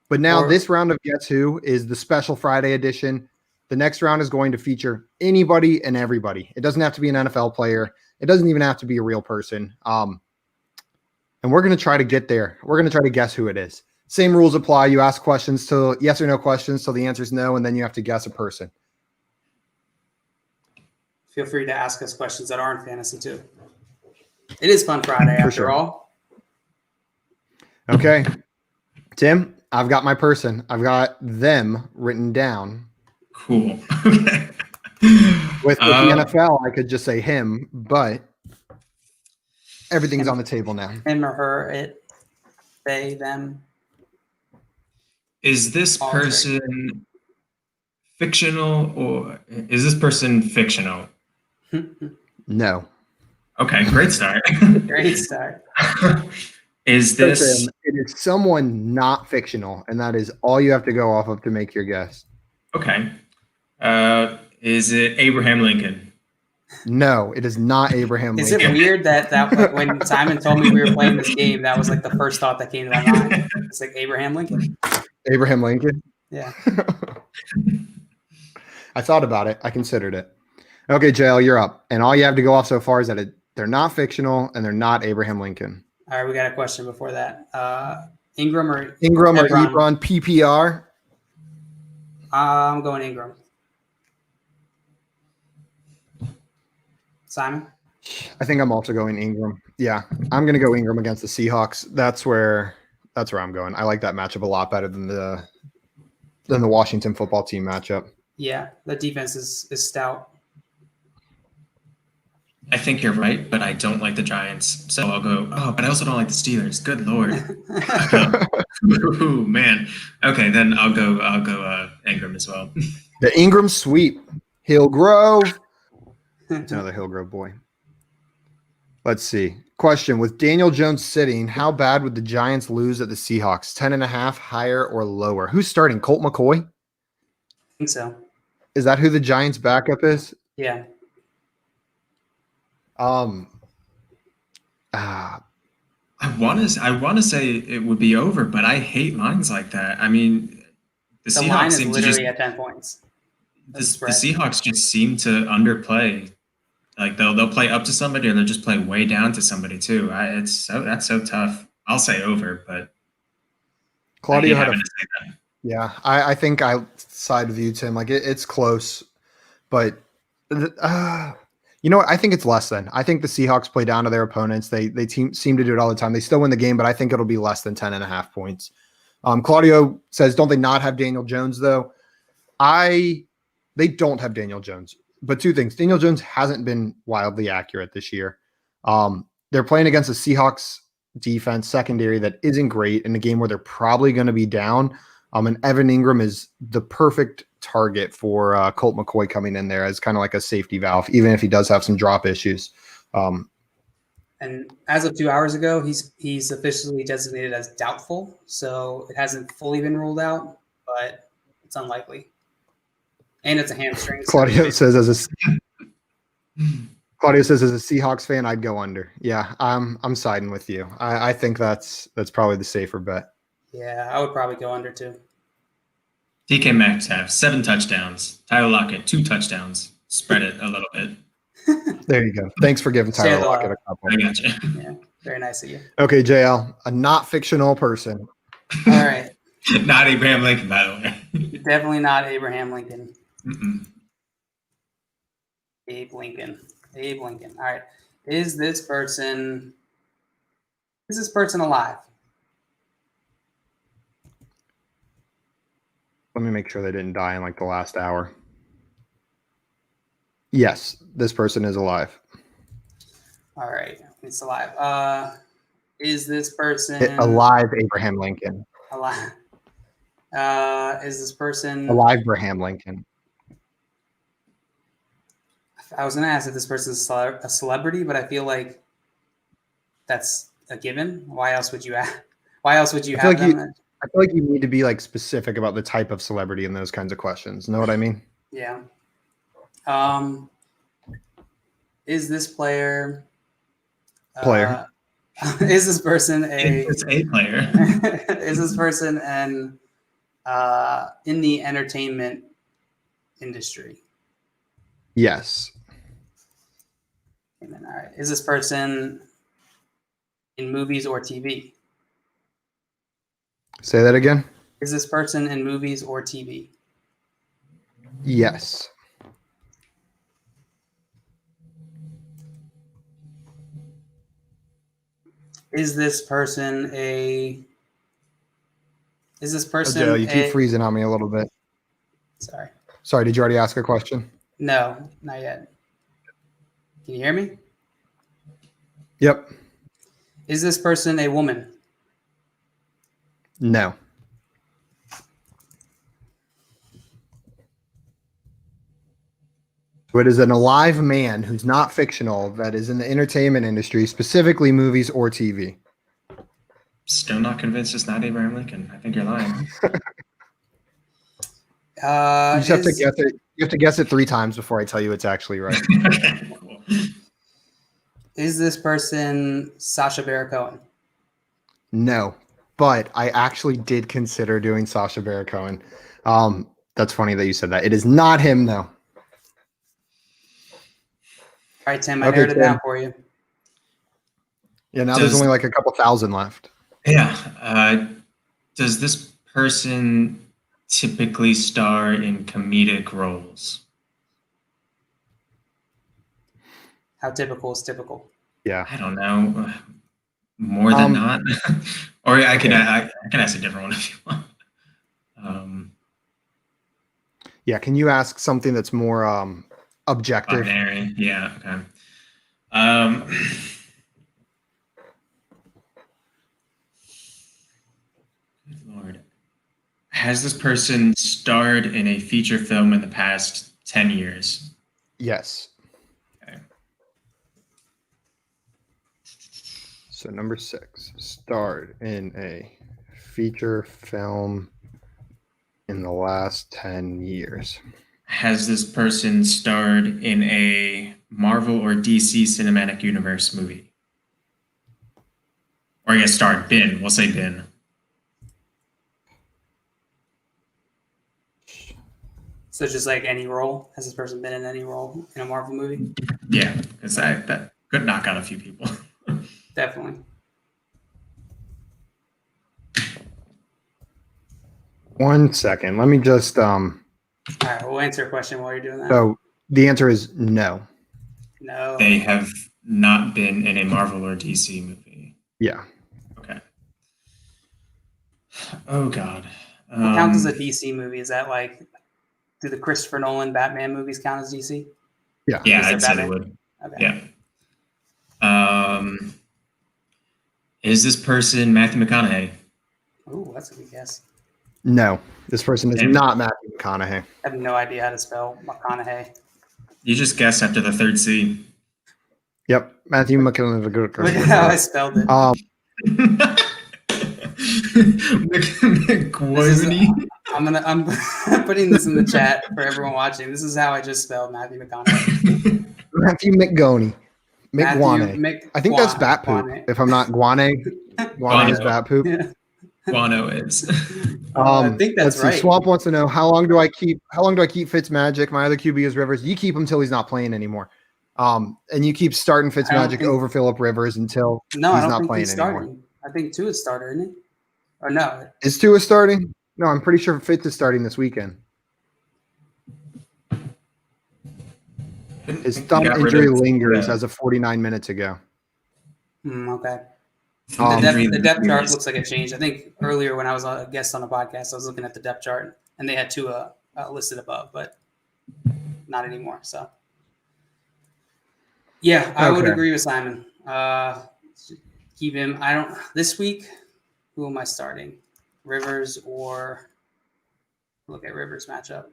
But now this round of Guess Who is the special Friday edition. The next round is going to feature anybody and everybody. It doesn't have to be an NFL player. It doesn't even have to be a real person. And we're going to try to get there. We're going to try to guess who it is. Same rules apply. You ask questions till yes or no questions till the answer is no, and then you have to guess a person. Feel free to ask us questions that aren't fantasy too. It is Fun Friday after all. Okay. Tim, I've got my person. I've got them written down. Cool. Okay. With the NFL, I could just say him, but everything's on the table now. Him or her, it, they, them. Is this person fictional or is this person fictional? No. Okay, great start. Great start. Is this? It is someone not fictional, and that is all you have to go off of to make your guess. Okay. Is it Abraham Lincoln? No, it is not Abraham Lincoln. Is it weird that when Simon told me we were playing this game, that was like the first thought that came to my mind? It's like Abraham Lincoln. Abraham Lincoln? Yeah. I thought about it. I considered it. Okay, JL, you're up. And all you have to go off so far is that they're not fictional and they're not Abraham Lincoln. All right, we got a question before that. Ingram or Ebron, PPR? I'm going Ingram. Simon? I think I'm also going Ingram. Yeah, I'm going to go Ingram against the Seahawks. That's where I'm going. I like that matchup a lot better than the Washington football team matchup. Yeah, the defense is stout. I think you're right, but I don't like the Giants. So I'll go, but I also don't like the Steelers. Good Lord. Ooh, man. Okay, then I'll go Ingram as well. The Ingram sweep. Hillgrove. It's another Hillgrove boy. Let's see. Question: with Daniel Jones sitting, how bad would the Giants lose at the Seahawks? 10.5, higher or lower? Who's starting? Colt McCoy? I think so. Is that who the Giants' backup is? Yeah. Uh, I want to say it would be over, but I hate lines like that. I mean, the The line Seahawks is seem to just literally at 10 points. the Seahawks just seem to underplay. Like they'll play up to somebody, or they'll just play way down to somebody too. That's so tough. I'll say over, but Claudio I hate had having a to say that. yeah. I think I side with you, Tim. Like it's close, but you know what? I think it's less than. I think the Seahawks play down to their opponents. They seem to do it all the time. They still win the game, but I think it'll be less than 10.5 points. Claudio says, don't they not have Daniel Jones though? They don't have Daniel Jones. But two things. Daniel Jones hasn't been wildly accurate this year. They're playing against a Seahawks defense secondary that isn't great in a game where they're probably going to be down. And Evan Ingram is the perfect target for Colt McCoy coming in there as kind of like a safety valve, even if he does have some drop issues. And as of 2 hours ago, he's officially designated as doubtful. So it hasn't fully been ruled out, but it's unlikely. And it's a hamstring. Claudio says as a Seahawks fan, I'd go under. Yeah, I'm siding with you. I think that's probably the safer bet. Yeah, I would probably go under too. DK Metcalf 7 touchdowns. Tyler Lockett 2 touchdowns. Spread it a little bit. There you go. Thanks for giving Tyler Lockett a couple. I got you. Yeah, very nice of you. Okay, JL, a not fictional person. All right. Not Abraham Lincoln, by the way. Definitely not Abraham Lincoln. Mm-mm. Abe Lincoln. All right. Is this person alive? Let me make sure they didn't die in like the last hour. Yes, this person is alive. All right. It's alive. Is this person Alive, Abraham Lincoln. alive? Is this person Alive, Abraham Lincoln. I was going to ask if this person's a celebrity, but I feel like that's a given. Why else would you have like them? I feel like you need to be like specific about the type of celebrity in those kinds of questions. Know what I mean? Yeah. Is this player? Is this person It's a player. Is this person in the entertainment industry? Yes. And then, all right. Is this person in movies or TV? Say that again. Is this person in movies or TV? Yes. Is this person Joe, you keep freezing on me a little bit. Sorry, did you already ask a question? No, not yet. Can you hear me? Yep. Is this person a woman? No. So it is an alive man who's not fictional that is in the entertainment industry, specifically movies or TV. Still not convinced it's not Abraham Lincoln. I think you're lying. You just have to guess it. You have to guess it 3 times before I tell you it's actually right. Okay, cool. Is this person Sacha Baron Cohen? No, but I actually did consider doing Sacha Baron Cohen. That's funny that you said that. It is not him, though. All right, Tim, I narrowed it down for you. Yeah, now there's only like a couple thousand left. Yeah. Does this person typically star in comedic roles? How typical is typical? Yeah. I don't know. More than not. Or I can ask a different one if you want. Yeah, can you ask something that's more objective? Binary. Yeah, okay. Good Lord. Has this person starred in a feature film in the past 10 years? Yes. Okay. So number 6, starred in a feature film in the last 10 years. Has this person starred in a Marvel or DC Cinematic Universe movie? Or I guess starred, been. We'll say been. So just like any role, has this person been in any role in a Marvel movie? Yeah, because that could knock out a few people. Definitely. One second. Let me just All right, we'll answer a question while you're doing that. So the answer is no. No. They have not been in a Marvel or DC movie. Yeah. Okay. Oh God. What counts as a DC movie? Is that like, do the Christopher Nolan Batman movies count as DC? Yeah. Yeah, Is there I'd say they Batman? would. Okay. Yeah. Is this person Matthew McConaughey? Ooh, that's a good guess. No. This person is Damn. not Matthew McConaughey. I have no idea how to spell McConaughey. You just guessed after the third C. Yep. Matthew Look at McConaughey. how I spelled it. McQuarrie. I'm putting this in the chat for everyone watching. This is how I just spelled Matthew McConaughey. Matthew McGoney. McGuane. Matthew I think that's bat poop. Guane. If I'm not Guane. Guane is Guano. bat poop. Yeah. Guano is. I think that's let's see. right. Swamp wants to know how long do I keep Fitzmagic? My other QB is Rivers. You keep him until he's not playing anymore. And you keep starting Fitzmagic think- over Phillip Rivers until No, I he's don't not think playing he's anymore. starting. I think Tua is starter, isn't he? Or no? Is Tua starting? No, I'm pretty sure Fitz is starting this weekend. His thumb Got rid injury of- lingers yeah. as of 49 minutes ago. Okay. Um, The depth chart looks like it changed. I think earlier when I was a guest on a podcast, I was looking at the depth chart and they had Tua listed above, but not anymore. So, yeah, I would Okay. agree with Simon. Keep him. This week, who am I starting? Rivers or look at Rivers matchup.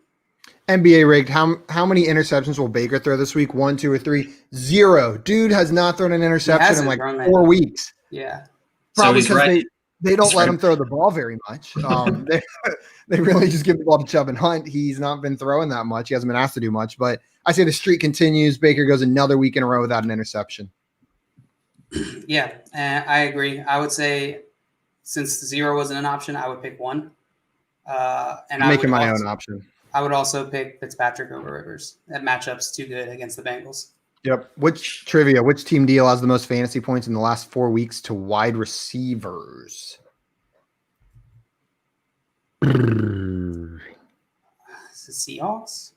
NBA rigged. How many interceptions will Baker throw this week? 1, 2, or 3? 0. Dude has not thrown an interception in hasn't like thrown 4 that. weeks. Yeah. So Probably he's because right. they don't He's let right. him throw the ball very much. They really just give the ball to Chubb and Hunt. He's not been throwing that much. He hasn't been asked to do much. But I say the streak continues. Baker goes another week in a row without an interception. Yeah, I agree. I would say since 0 wasn't an option, I would pick 1. And I'm making I would my also, own option. I would also pick Fitzpatrick over Rivers. That matchup's too good against the Bengals. Yep. Which team deal has the most fantasy points in the last 4 weeks to wide receivers? Is it Seahawks?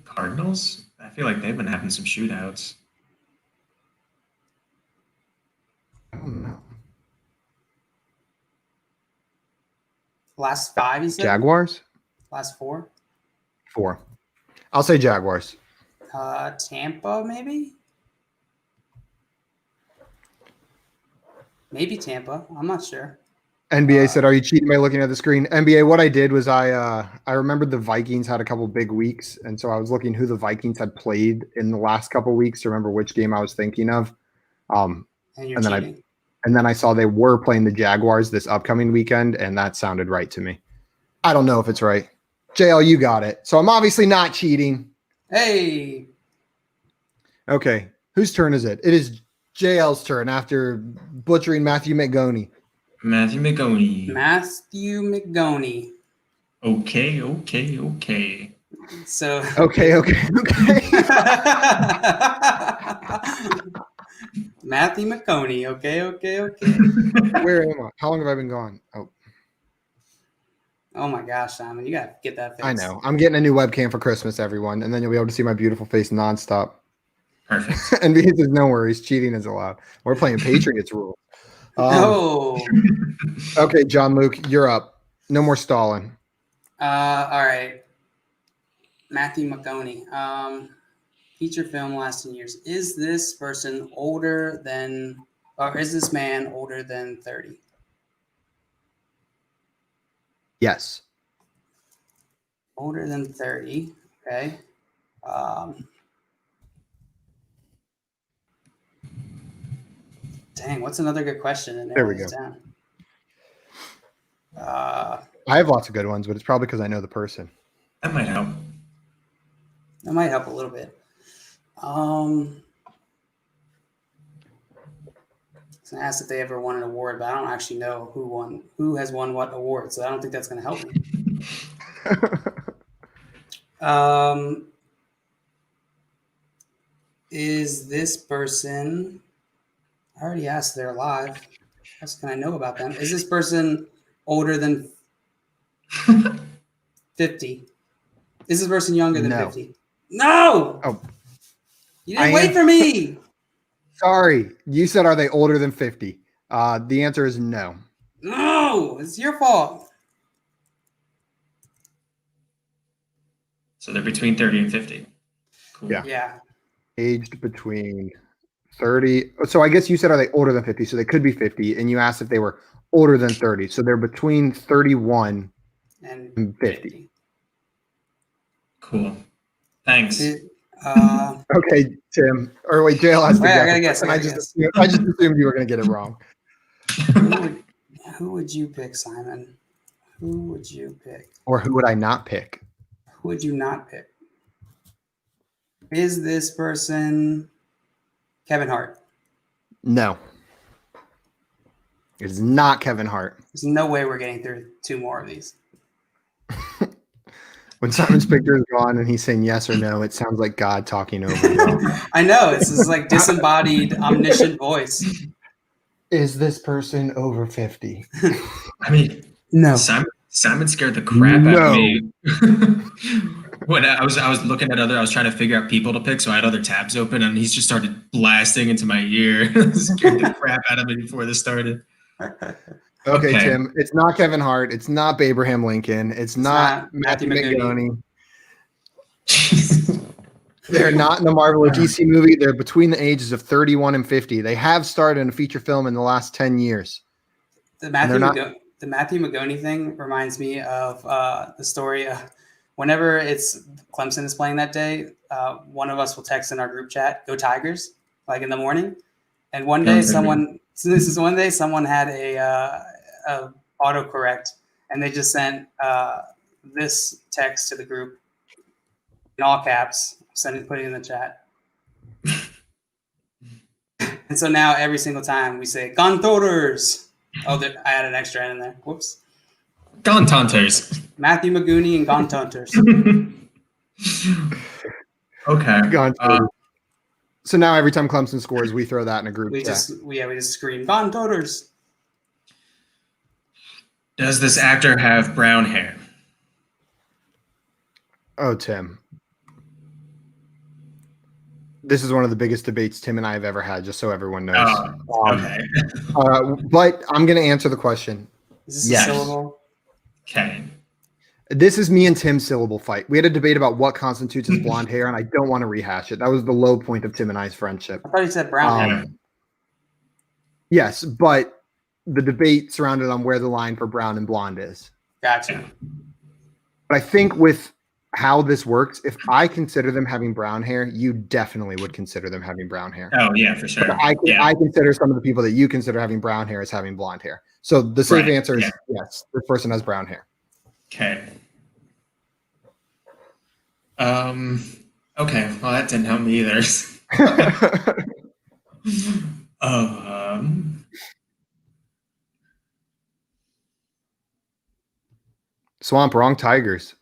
Cardinals? I feel like they've been having some shootouts. I don't know. Last 5, you said? Jaguars? Last 4? 4. I'll say Jaguars. Tampa, maybe? Maybe Tampa. I'm not sure. NBA said, "Are you cheating by looking at the screen?" NBA, what I did was I remembered the Vikings had a couple big weeks, and so I was looking who the Vikings had played in the last couple weeks to remember which game I was thinking of. And you're And then cheating. And then I saw they were playing the Jaguars this upcoming weekend, and that sounded right to me. I don't know if it's right. JL, you got it. So I'm obviously not cheating. Hey! Okay. Whose turn is it? It is JL's turn after butchering Matthew McGoney. Matthew McGoney. Matthew McGoney. Okay. So... Okay. Matthew McConaughey. Okay. Where am I? How long have I been gone? Oh my gosh, Simon, you gotta get that fixed. I know. I'm getting a new webcam for Christmas, everyone, and then you'll be able to see my beautiful face nonstop. Perfect. And he says, no worries, cheating is allowed. We're playing Patriots rules. No. Okay, John Luke, you're up. No more stalling. All right. Matthew McConaughey. Feature film last 10 years. Is this person older than, or is this man older than 30? Yes. Older than 30. Okay. Dang, what's another good question? And There we go. I I have lots of good ones, but it's probably because I know the person. That might help. That might help a little bit. I asked if they ever won an award, but I don't actually know who has won what award, so I don't think that's going to help me. Is this person? I already asked. They're alive. What else can I know about them? Is this person older than 50? Is this person younger than No. 50? No. Oh. You didn't wait for me. Sorry. You said, are they older than 50? The answer is no. No, it's your fault. So they're between 30 and 50. Cool. Yeah. Aged between 30. So I guess you said, are they older than 50? So they could be 50. And you asked if they were older than 30. So they're between 31 and 50. Cool. Thanks. Okay, Tim. Or wait, Jail has to Wait, guess. I gotta guess. I just assumed you were going to get it wrong. Who would you pick, Simon? Who would you pick? Or who would I not pick? Who would you not pick? Is this person Kevin Hart? No. It is not Kevin Hart. There's no way we're getting through 2 more of these. When Simon's picture is gone and he's saying yes or no, it sounds like God talking over you. I know. It's this like disembodied, omniscient voice. Is this person over 50? I mean, No. Simon scared the crap out of me. When I was looking at I was trying to figure out people to pick, so I had other tabs open, and he's just started blasting into my ear. Scared the crap out of me before this started. Okay, Tim. It's not Kevin Hart. It's not Abraham Lincoln. It's not Matthew McConaughey. They're not in the Marvel or DC movie. They're between the ages of 31 and 50. They have starred in a feature film in the last 10 years. The Matthew McConaughey thing reminds me of the story. Whenever it's Clemson is playing that day, one of us will text in our group chat, "Go Tigers!" like in the morning. And one day, someone had a autocorrect, and they just sent this text to the group in all caps. Put it in the chat. And so now every single time we say "Gon Toters." Oh, I added an extra N in there. Whoops. Gon Tonters. Matthew McConaughey and Gon Tonters. Okay. So now every time Clemson scores, we throw that in a group chat. We just scream "Gon Toters." Does this actor have brown hair? Oh, Tim. This is one of the biggest debates Tim and I have ever had, just so everyone knows. Okay. But I'm going to answer the question. Is this a syllable? Okay. This is me and Tim's syllable fight. We had a debate about what constitutes as blonde hair, and I don't want to rehash it. That was the low point of Tim and I's friendship. I thought he said brown hair. Yes, but the debate surrounded on where the line for brown and blonde is. Gotcha. But I think with how this works, if I consider them having brown hair, you definitely would consider them having brown hair. Oh, yeah, for sure. I consider some of the people that you consider having brown hair as having blonde hair. So the safe answer is yes, this person has brown hair. Okay. Okay. Well, that didn't help me either. Swamp, wrong Tigers.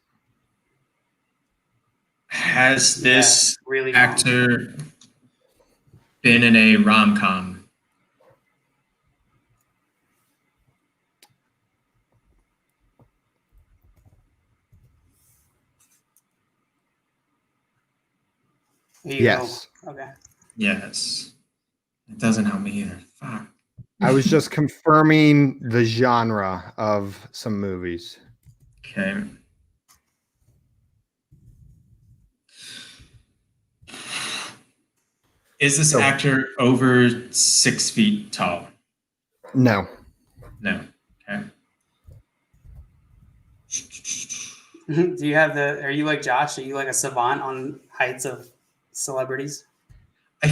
Has this actor been in a rom-com? Yes. Okay. Yes. It doesn't help me either. Fuck. I was just confirming the genre of some movies. Okay. Is this actor over 6 feet tall? No. No. Okay. Do you have are you like Josh? Are you like a savant on heights of celebrities?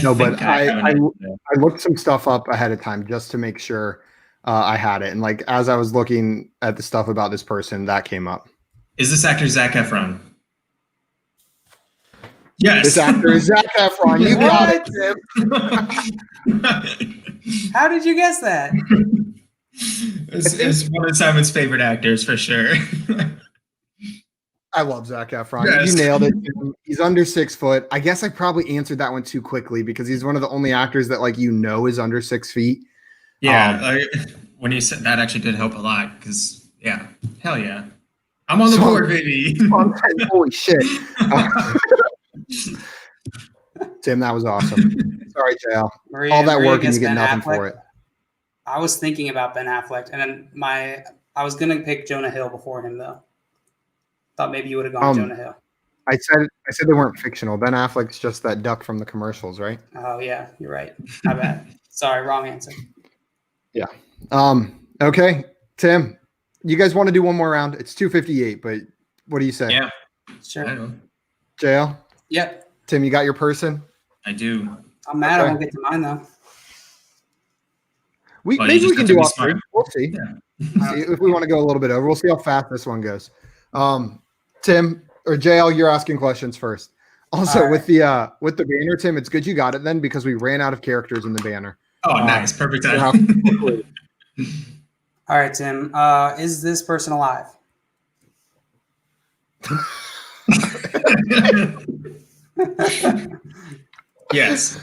No, think but I have an idea. looked some stuff up ahead of time just to make sure I had it. And like as I was looking at the stuff about this person, that came up. Is this actor Zac Efron? Yes. This actor is Zac Efron. You got it, Tim. How did you guess that? It's one of Simon's favorite actors for sure. I love Zac Efron. Yes. You nailed it. He's under 6 foot. I guess I probably answered that one too quickly because he's one of the only actors that like is under 6 feet. Yeah, when you said that actually did help a lot because hell yeah, I'm on the board, baby. Holy shit. Tim, that was awesome. Sorry, JL. All that work and you get nothing for it. I was thinking about Ben Affleck, and then I was gonna pick Jonah Hill before him though. Thought maybe you would have gone Jonah Hill. I said they weren't fictional. Ben Affleck's just that duck from the commercials, right? Oh yeah, you're right. My bad. Sorry, wrong answer. Yeah. Okay, Tim, you guys want to do one more round? It's 2:58, but what do you say? Yeah, sure. I know. JL? Yep. Tim, you got your person? I do. I'm mad I won't get to mine though. Maybe we can do all three. We'll see. Yeah. See if we want to go a little bit over. We'll see how fast this one goes. Tim or JL, you're asking questions first. Also, right. with the banner, Tim, it's good you got it then because we ran out of characters in the banner. Oh, nice. Perfect time. All right, Tim. Is this person alive? Yes.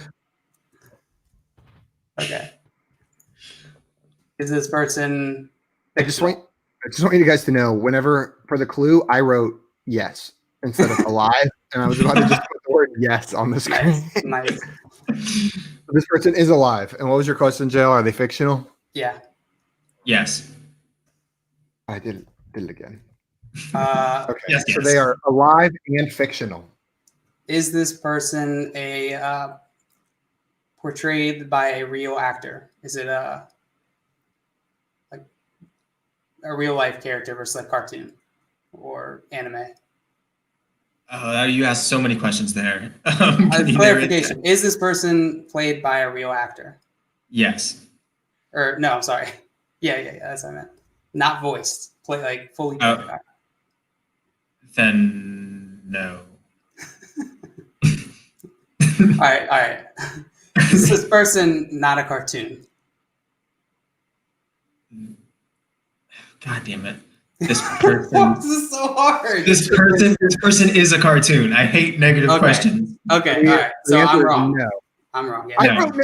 Okay. Is this person? I just want you guys to know. Whenever for the clue, I wrote yes instead of alive, and I was about to just put the word yes on the screen. Nice. This person is alive. And what was your question, JL? Are they fictional? Yeah. Yes. I did it again. Okay. Yes, So they are alive and fictional. Is this person portrayed by a real actor? Is it a real life character versus a cartoon or anime? Oh, you asked so many questions there. Clarification: is this person played by a real actor? Yes. Or no, I'm sorry. Yeah. That's what I meant. Not voiced. Play like fully. Then no. All right. Is this person not a cartoon? God damn it! This person. This is so hard. This person is a cartoon. I hate negative questions. Okay, all right. So I'm wrong. No. I'm wrong. Yeah. I wrote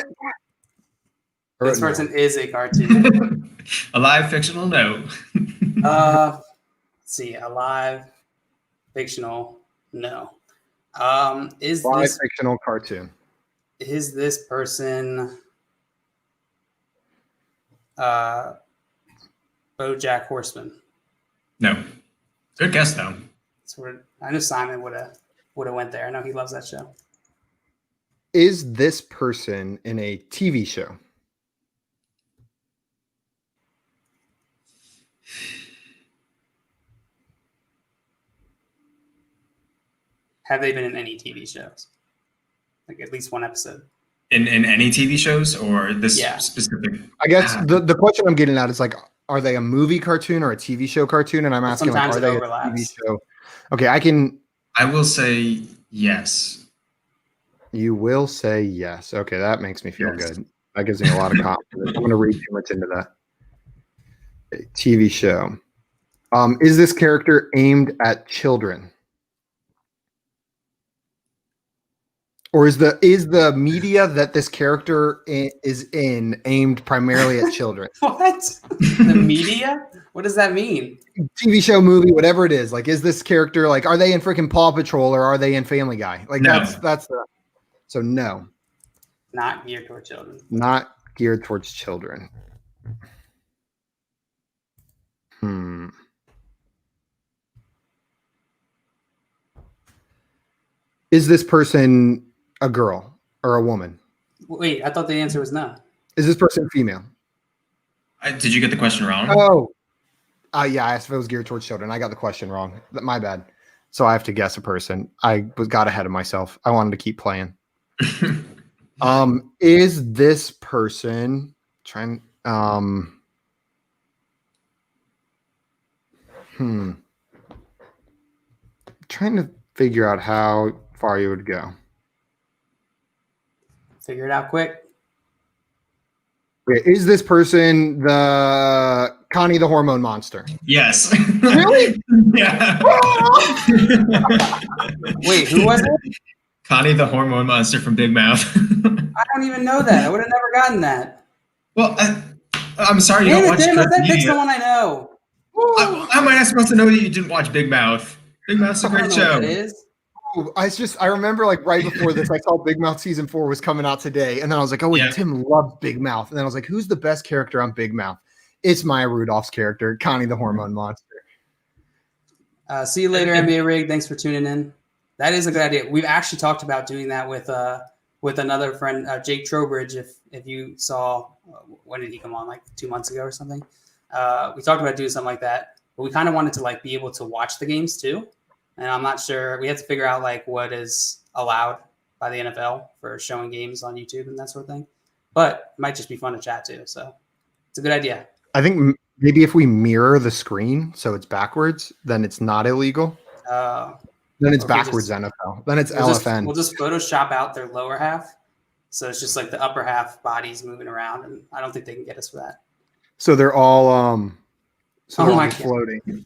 This person is a cartoon. Alive, fictional? No. Let's see. Alive, fictional? No. Is Live this fictional cartoon? Is this person BoJack Horseman? No. Good guess though. I know Simon would have went there. I know he loves that show. Is this person in a TV show? Have they been in any TV shows? Like at least one episode? In any TV shows or this specific? I guess the question I'm getting at is like, are they a movie cartoon or a TV show cartoon? And I'm asking, like, are they a TV show? Okay, I will say yes. You will say yes. Okay, that makes me feel good. That gives me a lot of confidence. I'm going to read too much into that. A TV show. Is this character aimed at children? Or is the media that this character is in aimed primarily at children? What? The media? What does that mean? TV show, movie, whatever it is. Like, is this character like? Are they in freaking Paw Patrol or are they in Family Guy? Like, no. So no. Not geared towards children. Not geared towards children. Is this person a girl or a woman? Wait, I thought the answer was no. Is this person female? Did you get the question wrong? Oh, yeah. I asked if it was geared towards children. I got the question wrong. My bad. So I have to guess a person. I got ahead of myself. I wanted to keep playing. Is this person trying? Trying to figure out how far you would go. Figure it out quick. Okay, is this person the Connie the Hormone Monster? Yes. Really? Yeah. Wait, who was it? Connie the Hormone Monster from Big Mouth. I don't even know that. I would have never gotten that. Well, I'm sorry you Damn don't it, watch damn it, Chris that picks Media. the one I know. How am I not supposed to know that you didn't watch Big Mouth? Big Mouth's a I don't great know what show. that is. I remember like right before this, I saw Big Mouth season 4 was coming out today, and then I was like, oh wait, Yeah. Tim loves Big Mouth, and then I was like, who's the best character on Big Mouth? It's Maya Rudolph's character, Connie the Hormone Monster. See you later, NBA Rig. Thanks for tuning in. That is a good idea. We've actually talked about doing that with another friend, Jake Trowbridge. If you saw, when did he come on? Like 2 months ago or something. We talked about doing something like that, but we kind of wanted to like be able to watch the games too. And I'm not sure. We have to figure out like what is allowed by the NFL for showing games on YouTube and that sort of thing. But it might just be fun to chat too. So it's a good idea. I think maybe if we mirror the screen so it's backwards, then it's not illegal. Then it's Okay, backwards NFL. Then it's We'll LFN. we'll just Photoshop out their lower half. So it's just like the upper half bodies moving around. And I don't think they can get us for that. So they're all so they're Oh all my just God. floating.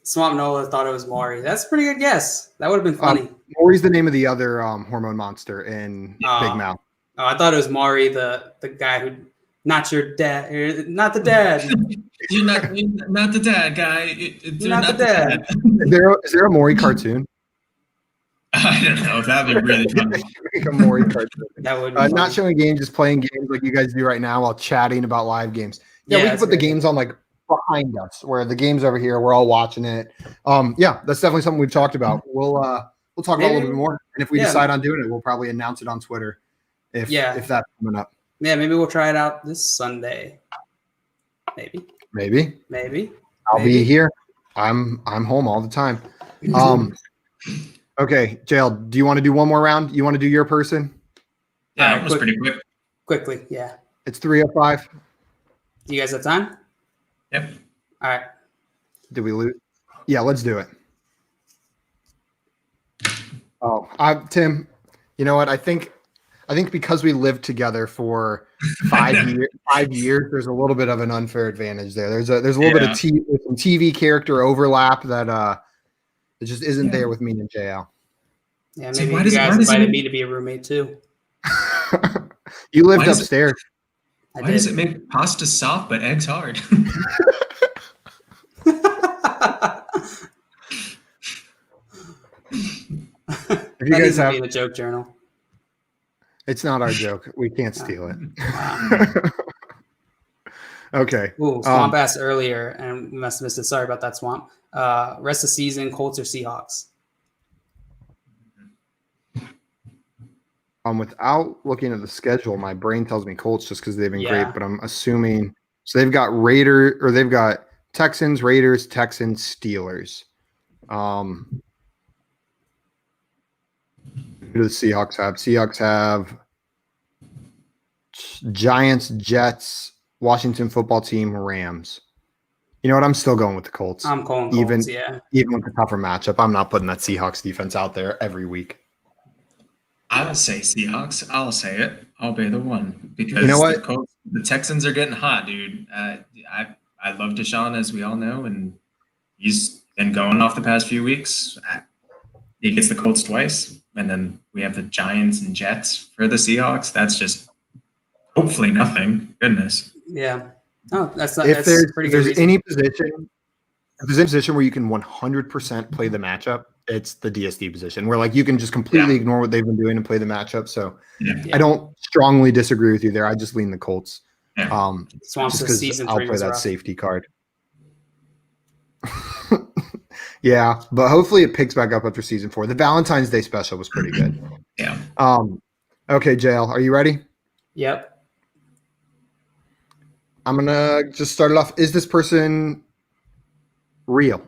Swamp Nola thought it was Maury. That's a pretty good guess. That would have been funny. Maury's the name of the other hormone monster in Big Mouth. Oh, I thought it was Maury, the guy who, not your dad, not the dad. You're not the dad, guy. You're Not the dad. Is there a Maury cartoon? I don't know. That'd be really fun. Make a Maury cartoon. That would be Not funny. showing games, just playing games like you guys do right now while chatting about live games. Yeah, we can that's put the great. games on like behind us, where the game's over here. We're all watching it. Yeah, that's definitely something we've talked about. We'll talk about it a little bit more, and if we Yeah. decide on doing it, we'll probably announce it on Twitter. If that's coming up, Yeah, maybe we'll try it out this Sunday. Maybe. maybe I'll be here. I'm home all the time. Okay, JL, do you want to do one more round? You want to do your person? Yeah, Alright, that was pretty quick. Quickly, yeah. It's 3:05. Do you guys have time? Yep. All right. Did we lose? Yeah, let's do it. Oh, Tim, you know what? I think because we lived together for 5 years, there's a little bit of an unfair advantage there. There's a little bit of some TV character overlap that it just isn't there with me and JL. Yeah, So maybe why you does- guys why does invited it- me to be a roommate too. You lived Why does it- upstairs. I Why does did. it make pasta soft but eggs hard? If you guys have, be in a joke journal. it's not our joke. We can't steal it. Wow. Okay. Ooh, Swamp asked earlier, and we must have missed it. Sorry about that, Swamp. Rest of season, Colts or Seahawks? Without looking at the schedule, my brain tells me Colts just because they've been Yeah. great, but I'm assuming so they've got they've got Texans, Raiders, Texans, Steelers. Who do the Seahawks have? Seahawks have Giants, Jets, Washington football team, Rams. You know what? I'm still going with the Colts. I'm calling Even- Colts, yeah. Even with the tougher matchup, I'm not putting that Seahawks defense out there every week. I'll say Seahawks. I'll say it. I'll be the one because You know what? the Texans are getting hot, dude. I love Deshaun, as we all know, and he's been going off the past few weeks. He gets the Colts twice, and then we have the Giants and Jets for the Seahawks. That's just hopefully nothing. Goodness. Yeah. Oh, that's not. If That's there's, pretty if good. there's reason. any position, if there's any position where you can 100% play the matchup, it's the DSD position where like you can just completely ignore what they've been doing and play the matchup. So Yeah. I don't strongly disagree with you there. I just lean the Colts. Yeah. Swamp Just says because season I'll 3 play was that rough. safety card. Yeah, but hopefully it picks back up after season 4. The Valentine's Day special was pretty good. Yeah. Okay, JL, are you ready? Yep. I'm gonna just start it off. Is this person real?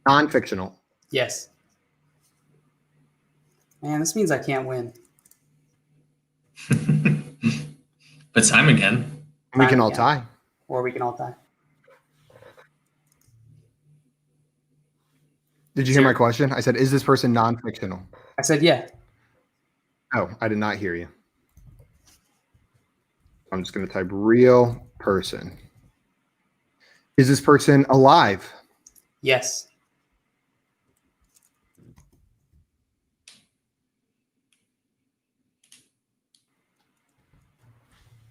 Non-fictional? Yes. Man, this means I can't win. But Simon can. We can all Yeah. tie. Or we can all die. Did you hear Sure. my question? I said, is this person non-fictional? I said, yeah. Oh, I did not hear you. I'm just going to type real person. Is this person alive? Yes.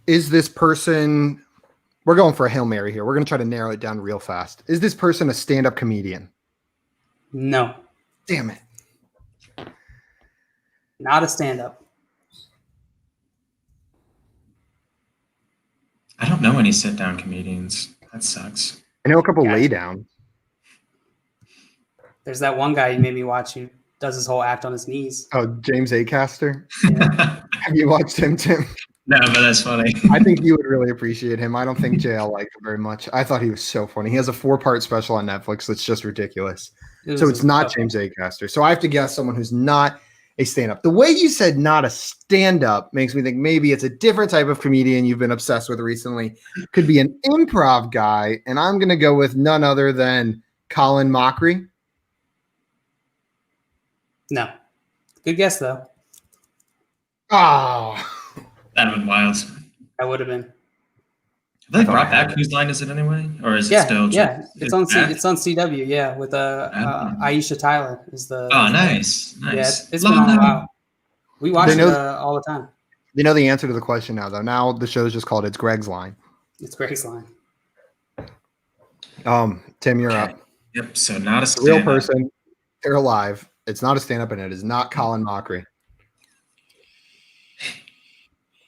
Is this person, we're going for a Hail Mary here. We're going to try to narrow it down real fast. Is this person a stand-up comedian? No. Damn it. Not a stand-up. I don't know any sit-down comedians. That sucks. I know a couple Yeah. lay down. There's that one guy you made me watch who does his whole act on his knees. Oh, James Acaster. Yeah. Have you watched him, Tim? No, but that's funny. I think you would really appreciate him. I don't think JL liked him very much. I thought he was so funny. He has a 4-part special on Netflix that's just ridiculous. So it's not James Acaster. So I have to guess someone who's not a stand-up. The way you said not a stand-up makes me think maybe it's a different type of comedian you've been obsessed with recently. Could be an improv guy, and I'm going to go with none other than Colin Mockery. No. Good guess, though. Oh, That'd have been wild. That would have been. Have they thought brought I had back Whose Line Is It Anyway? Or is it Yeah, still yeah. It's on back? it's on CW, yeah, with Aisha Tyler is the Oh, nice. Yeah, Nice. it's been on a while. We watch They it know- all the time. they know the answer to the question now, though. Now the show's just called It's Greg's Line. It's Greg's line. Tim, you're Okay. up. Yep. So not a The real stand-up. person. They're alive. It's not a stand-up, and it is not Colin Mockery.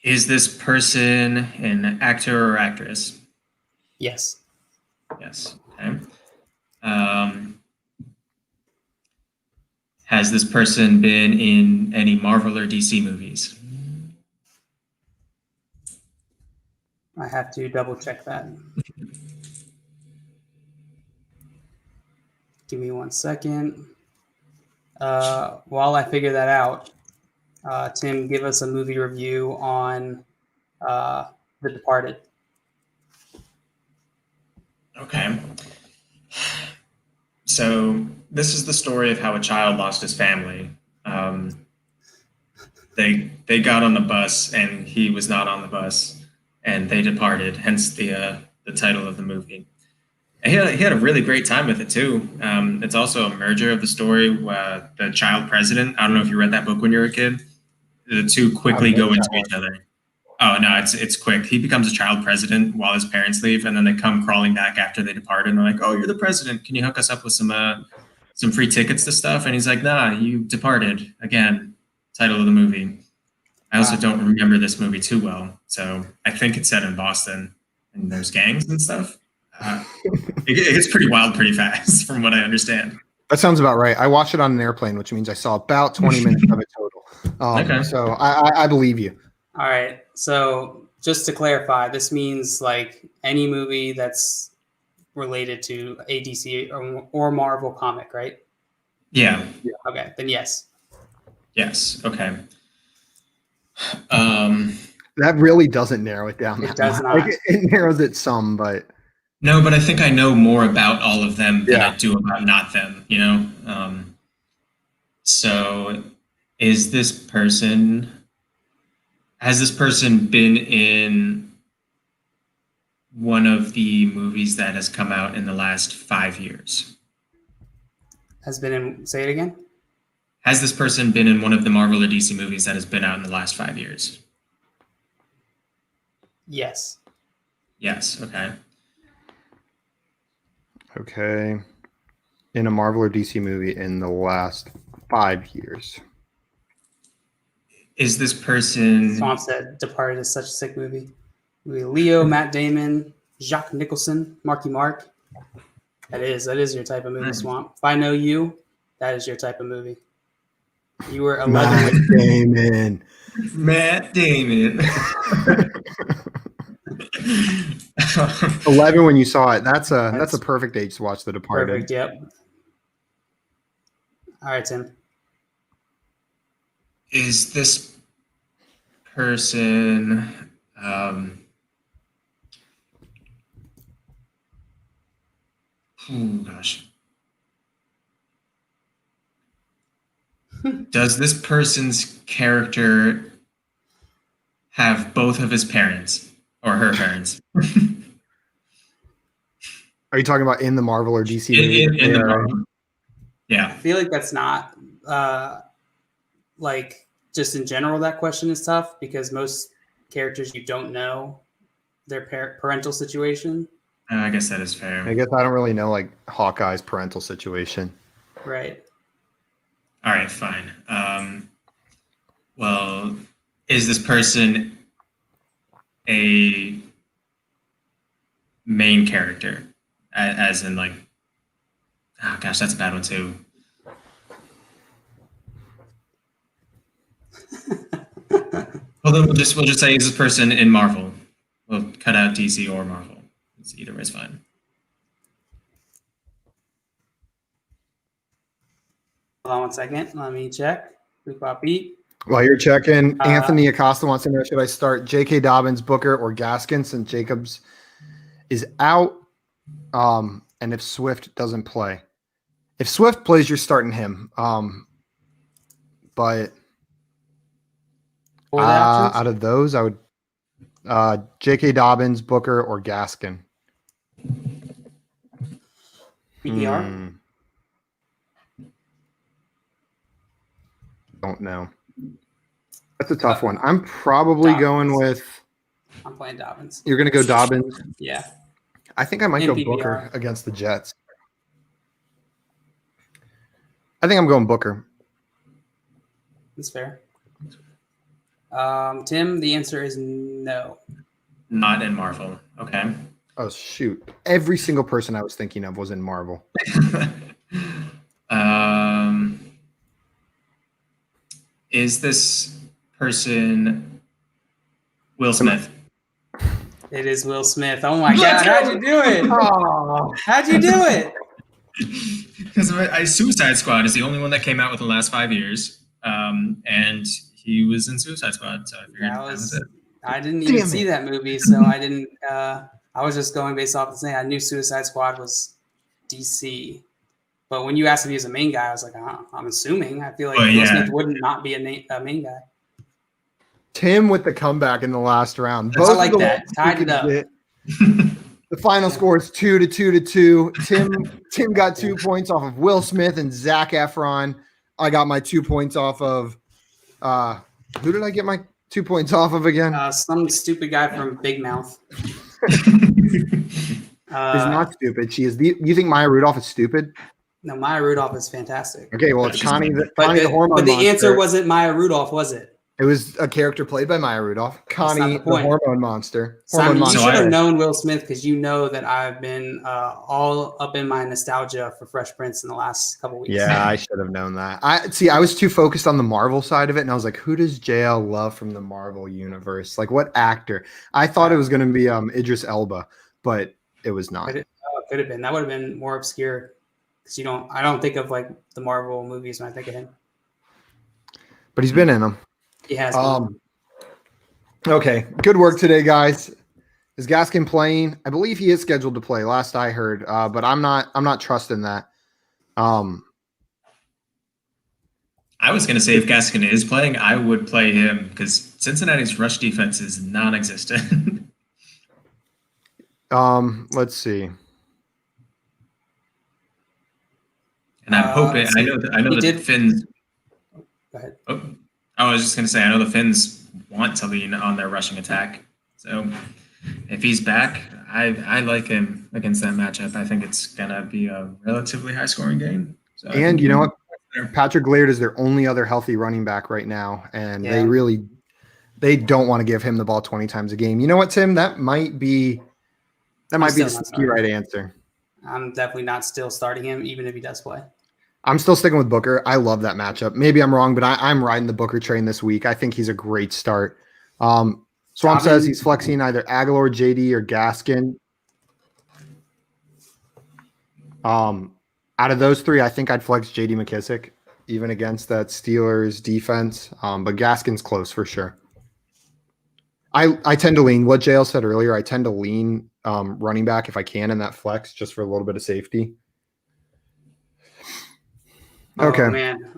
Is this person an actor or actress? Yes. Yes. Okay. Has this person been in any Marvel or DC movies? I have to double check that. Give me 1 second. While I figure that out, Tim, give us a movie review on The Departed. Okay. So this is the story of how a child lost his family. They got on the bus and he was not on the bus, and they departed. Hence the title of the movie. And he had a really great time with it too. It's also a merger of the story. The child president. I don't know if you read that book when you were a kid. The two quickly go into each other. Oh no, it's quick. He becomes a child president while his parents leave, and then they come crawling back after they departed, and they're like, "Oh, you're the president. Can you hook us up with some free tickets to stuff?" And he's like, "Nah, you departed again." Title of the movie. I also don't remember this movie too well, so I think it's set in Boston, and there's gangs and stuff. It gets pretty wild pretty fast, from what I understand. That sounds about right. I watched it on an airplane, which means I saw about 20 minutes of it total. Okay. So I believe you. All right. So just to clarify, this means like any movie that's related to a DC or Marvel comic, right? Yeah. Okay, then yes. Yes. Okay. That really doesn't narrow it down. It that does much. not. Like, it narrows it some, but No, but I think I know more about all of them than Yeah. I do about not them, you know? So has this person been in one of the movies that has come out in the last 5 years? Has been in. Say it again. Has this person been in one of the Marvel or DC movies that has been out in the last 5 years? Yes. Yes. Okay. okay. In a Marvel or DC movie in the last 5 years. Is this person... Swamp said Departed is such a sick movie. Leo, Matt Damon, Jacques Nicholson, Marky Mark. That is your type of movie, Nice. Swamp. If I know you, that is your type of movie. You were 11. Matt Damon. Matt Damon. 11 when you saw it. That's a perfect age to watch The Departed. Perfect. Yep. All right, Tim. Is this person, oh gosh. Does this person's character have both of his parents or her parents? Are you talking about in the Marvel or DC movie? In the Marvel. I Yeah. feel like that's not like just in general. That question is tough because most characters you don't know their parental situation. I guess that is fair. I guess I don't really know like Hawkeye's parental situation. Right. All right, fine. Well, is this person a main character? As in, like, oh gosh, that's a bad one too. Well, then we'll just say is this person in Marvel? We'll cut out DC or Marvel. It's either way is fine. Hold on one second. Let me check. Boop, bop, beep. While you're checking, Anthony Acosta wants to know, should I start J.K. Dobbins, Booker, or Gaskin since Jacobs is out? And if Swift doesn't play. If Swift plays, you're starting him. But What were the options? out of those, I would J.K. Dobbins, Booker, or Gaskin. PPR? Don't know. That's a tough one. I'm probably Dobbins. going with. I'm playing Dobbins. You're going to go Dobbins. Yeah. I think I might In go PPR. Booker against the Jets. I think I'm going Booker. That's fair. Tim, the answer is no. Not in Marvel. Okay. Oh, shoot. Every single person I was thinking of was in Marvel. Is this person Will Smith? It is Will Smith. Oh my God. How'd you do it? Oh. How'd you do it? Because Suicide Squad is the only one that came out within the last 5 years. And he was in Suicide Squad. So I figured that was it. I didn't even see that movie, so I didn't. I was just going based off the thing. I knew Suicide Squad was DC, but when you asked if he was a main guy, I was like, I'm assuming. I feel like Will Smith wouldn't not be a main guy. Tim with the comeback in the last round. I like that. Tied it up. The final score is 2-2. Tim got 2 points off of Will Smith and Zac Efron. I got my 2 points off of. Who did I get my 2 points off of again? Some stupid guy from Big Mouth. She's not stupid. She is. You think Maya Rudolph is stupid? No, Maya Rudolph is fantastic. Okay, well, it's Connie the hormone But the monster. answer wasn't Maya Rudolph, was it? It was a character played by Maya Rudolph. Connie the hormone monster. Simon, you should have known Will Smith because you know that I've been all up in my nostalgia for Fresh Prince in the last couple weeks. Yeah, I should have known that. I was too focused on the Marvel side of it, and I was like, who does JL love from the Marvel universe? Like, what actor? I thought it was going to be Idris Elba, but it was not. Could have been. That would have been more obscure because I don't think of like the Marvel movies when I think of him. But he's been in them. He has. Okay, good work today, guys. Is Gaskin playing? I believe he is scheduled to play. Last I heard, but I'm not trusting that. I was going to say if Gaskin is playing, I would play him because Cincinnati's rush defense is non-existent. Let's see. And I'm hoping. I know that the Finns. Go ahead. Oh, I was just going to say, I know the Finns want to lean on their rushing attack. So if he's back, I like him against that matchup. I think it's going to be a relatively high-scoring game. So and you know what? Patrick Laird is their only other healthy running back right now, and they don't want to give him the ball 20 times a game. You know what, Tim? That might be the sneaky right answer. I'm definitely not still starting him, even if he does play. I'm still sticking with Booker. I love that matchup. Maybe I'm wrong, but I'm riding the Booker train this week. I think he's a great start. Swamp says he's flexing either Aguilar, JD, or Gaskin. Out of those three, I think I'd flex JD McKissick, even against that Steelers defense. But Gaskin's close for sure. I tend to lean what JL said earlier. I tend to lean running back if I can in that flex just for a little bit of safety. Okay. Oh, man.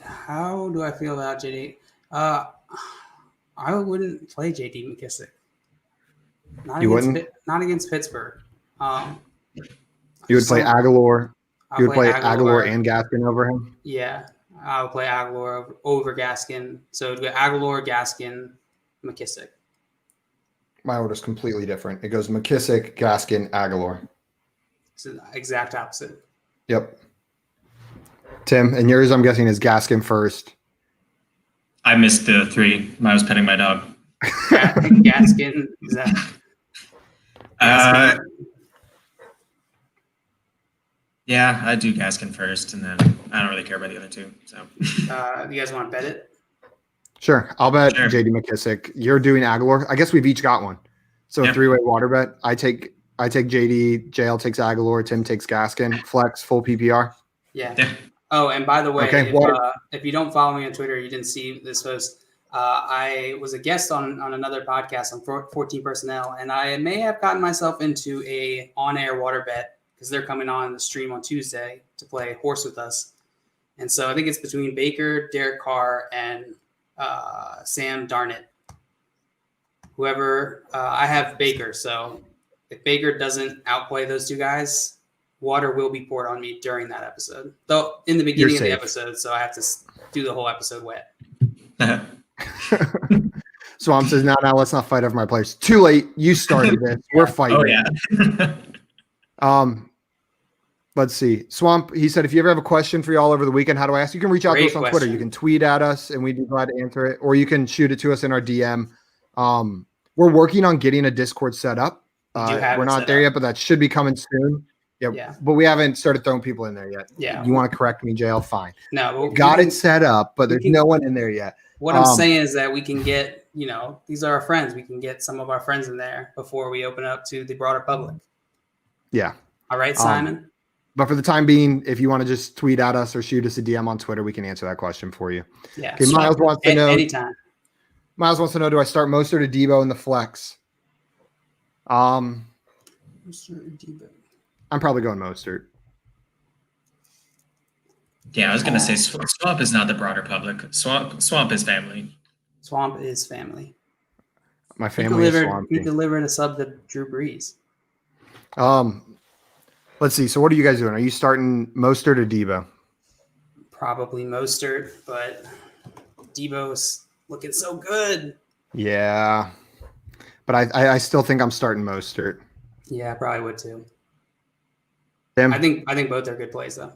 How do I feel about JD? I wouldn't play JD McKissick. You wouldn't? Not against Pittsburgh. You would play Aguilar. I'll You would play Aguilar and Gaskin over him? Yeah. I would play Aguilar over Gaskin. So it would go Aguilar, Gaskin, McKissick. My order's completely different. It goes McKissick, Gaskin, Aguilar. It's the exact opposite. Yep. Tim, and yours, I'm guessing, is Gaskin first. I missed the 3. I was petting my dog. Gaskin. Is that? Gaskin. Yeah, I do Gaskin first, and then I don't really care about the other 2. So, you guys want to bet it? Sure. I'll bet JD McKissick. You're doing Aguilar. I guess we've each got one. So a 3-way water bet. I take JD, JL takes Aguilar, Tim takes Gaskin. Flex, full PPR. Yeah. Oh, and by the way, okay, if you don't follow me on Twitter, you didn't see this post. I was a guest on another podcast on 14 Personnel, and I may have gotten myself into a on-air water bet because they're coming on the stream on Tuesday to play horse with us. And so I think it's between Baker, Derek Carr, and Sam Darnett. Whoever I have Baker, so if Baker doesn't outplay those 2 guys, water will be poured on me during that episode. Though in the beginning of the episode, so I have to do the whole episode wet. Swamp says, now let's not fight over my players. Too late. You started this. We're fighting. Oh yeah. Let's see. Swamp, he said, if you ever have a question for y'all over the weekend, how do I ask? You can reach out to us on Twitter. You can tweet at us, and we'd be glad to answer it. Or you can shoot it to us in our DM. We're working on getting a Discord set up. We're not there yet, but that should be coming soon. Yeah. But we haven't started throwing people in there yet. Yeah. You want to correct me, JL? Fine. No. We got it set up, but there's no one in there yet. What I'm saying is that we can get, these are our friends. We can get some of our friends in there before we open up to the broader public. Yeah. All right, Simon? But for the time being, if you want to just tweet at us or shoot us a DM on Twitter, we can answer that question for you. Yeah. Okay, Miles wants to know. Anytime. Miles wants to know, do I start Mostert or Debo in the flex? I'm probably going Mostert. Yeah, I was going to say Swamp is not the broader public. Swamp is family. Swamp is family. My family is Swampy. He delivered a sub to Drew Brees. Let's see. So what are you guys doing? Are you starting Mostert or Debo? Probably Mostert, but Debo's looking so good. Yeah. But I still think I'm starting Mostert. Yeah, I probably would too. Tim? I think both are good plays though.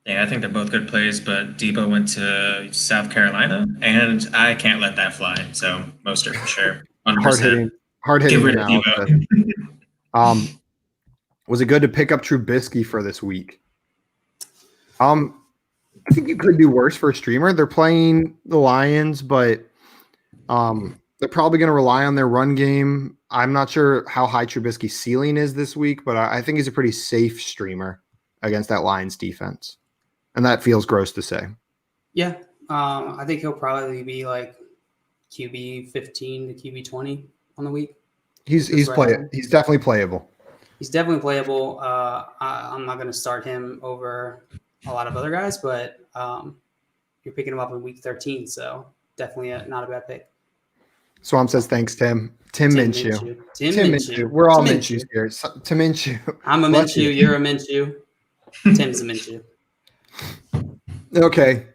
Yeah, I think they're both good plays, but Debo went to South Carolina, and I can't let that fly. So Mostert for sure. 100%. Hard hitting. Get rid of Debo. Was it good to pick up Trubisky for this week? I think you could do worse for a streamer. They're playing the Lions, but they're probably going to rely on their run game. I'm not sure how high Trubisky's ceiling is this week, but I think he's a pretty safe streamer against that Lions defense. And that feels gross to say. Yeah. I think he'll probably be like QB 15 to QB 20 on the week. He's definitely playable. He's definitely playable. I'm not going to start him over a lot of other guys, but you're picking him up in week 13, so definitely not a bad pick. Swamp says, thanks, Tim. Tim Minshew. Tim Minshew. We're all Minshews here. Tim Minshew. I'm a Minshew. You're a Minshew. Tim's a Minshew. Okay.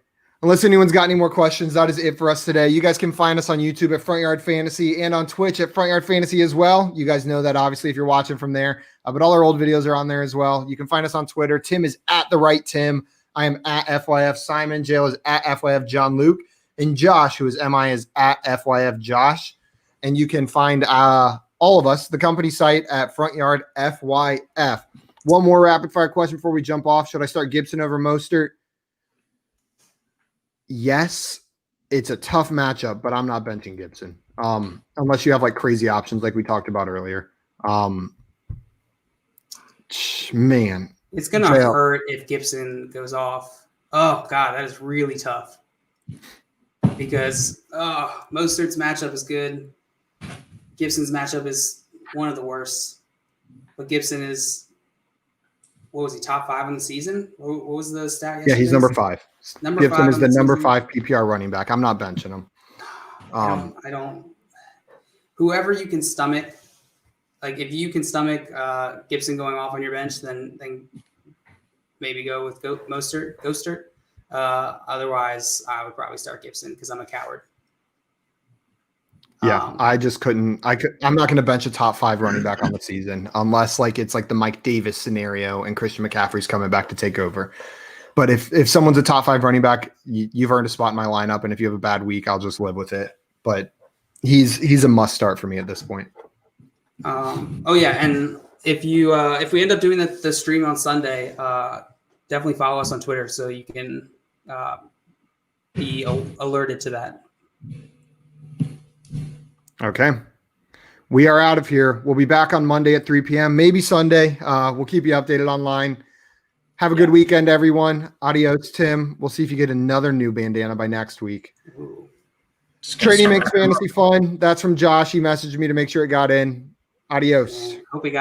Unless anyone's got any more questions, that is it for us today. You guys can find us on YouTube at Front Yard Fantasy and on Twitch at Front Yard Fantasy as well. You guys know that, obviously, if you're watching from there. But all our old videos are on there as well. You can find us on Twitter. Tim is at the right Tim. I am at FYF Simon. Jail is at FYF John Luke. And Josh, who is MI, is at FYF Josh. And you can find all of us, the company site, at Front Yard FYF. One more rapid fire question before we jump off. Should I start Gibson over Mostert? Yes, it's a tough matchup, but I'm not benching Gibson. Unless you have like crazy options like we talked about earlier. Man. It's going to hurt if Gibson goes off. Oh, God, that is really tough. because Mostert's matchup is good. Gibson's matchup is one of the worst. But Gibson is, what was he, top 5 in the season? What was the stat yesterday? Yeah, he's number 5. Number Gibson 5 is on the the number season. 5 PPR running back. I'm not benching him. I don't. Whoever you can stomach, like if you can stomach Gibson going off on your bench, then maybe go with Ghostert. Otherwise, I would probably start Gibson because I'm a coward. Yeah, I just couldn't. I'm not going to bench a top 5 running back on the season unless like it's like the Mike Davis scenario and Christian McCaffrey's coming back to take over. But if someone's a top 5 running back, you've earned a spot in my lineup, and if you have a bad week, I'll just live with it. But he's a must start for me at this point. Oh yeah, and if we end up doing the stream on Sunday, definitely follow us on Twitter so you can be alerted to that. Okay. We are out of here. We'll be back on Monday at 3 p.m., maybe Sunday. We'll keep you updated online. Have a good weekend, everyone. Adios, Tim. We'll see if you get another new bandana by next week. Ooh. Trading makes fantasy fun. That's from Josh. He messaged me to make sure it got in. Adios. Hope we got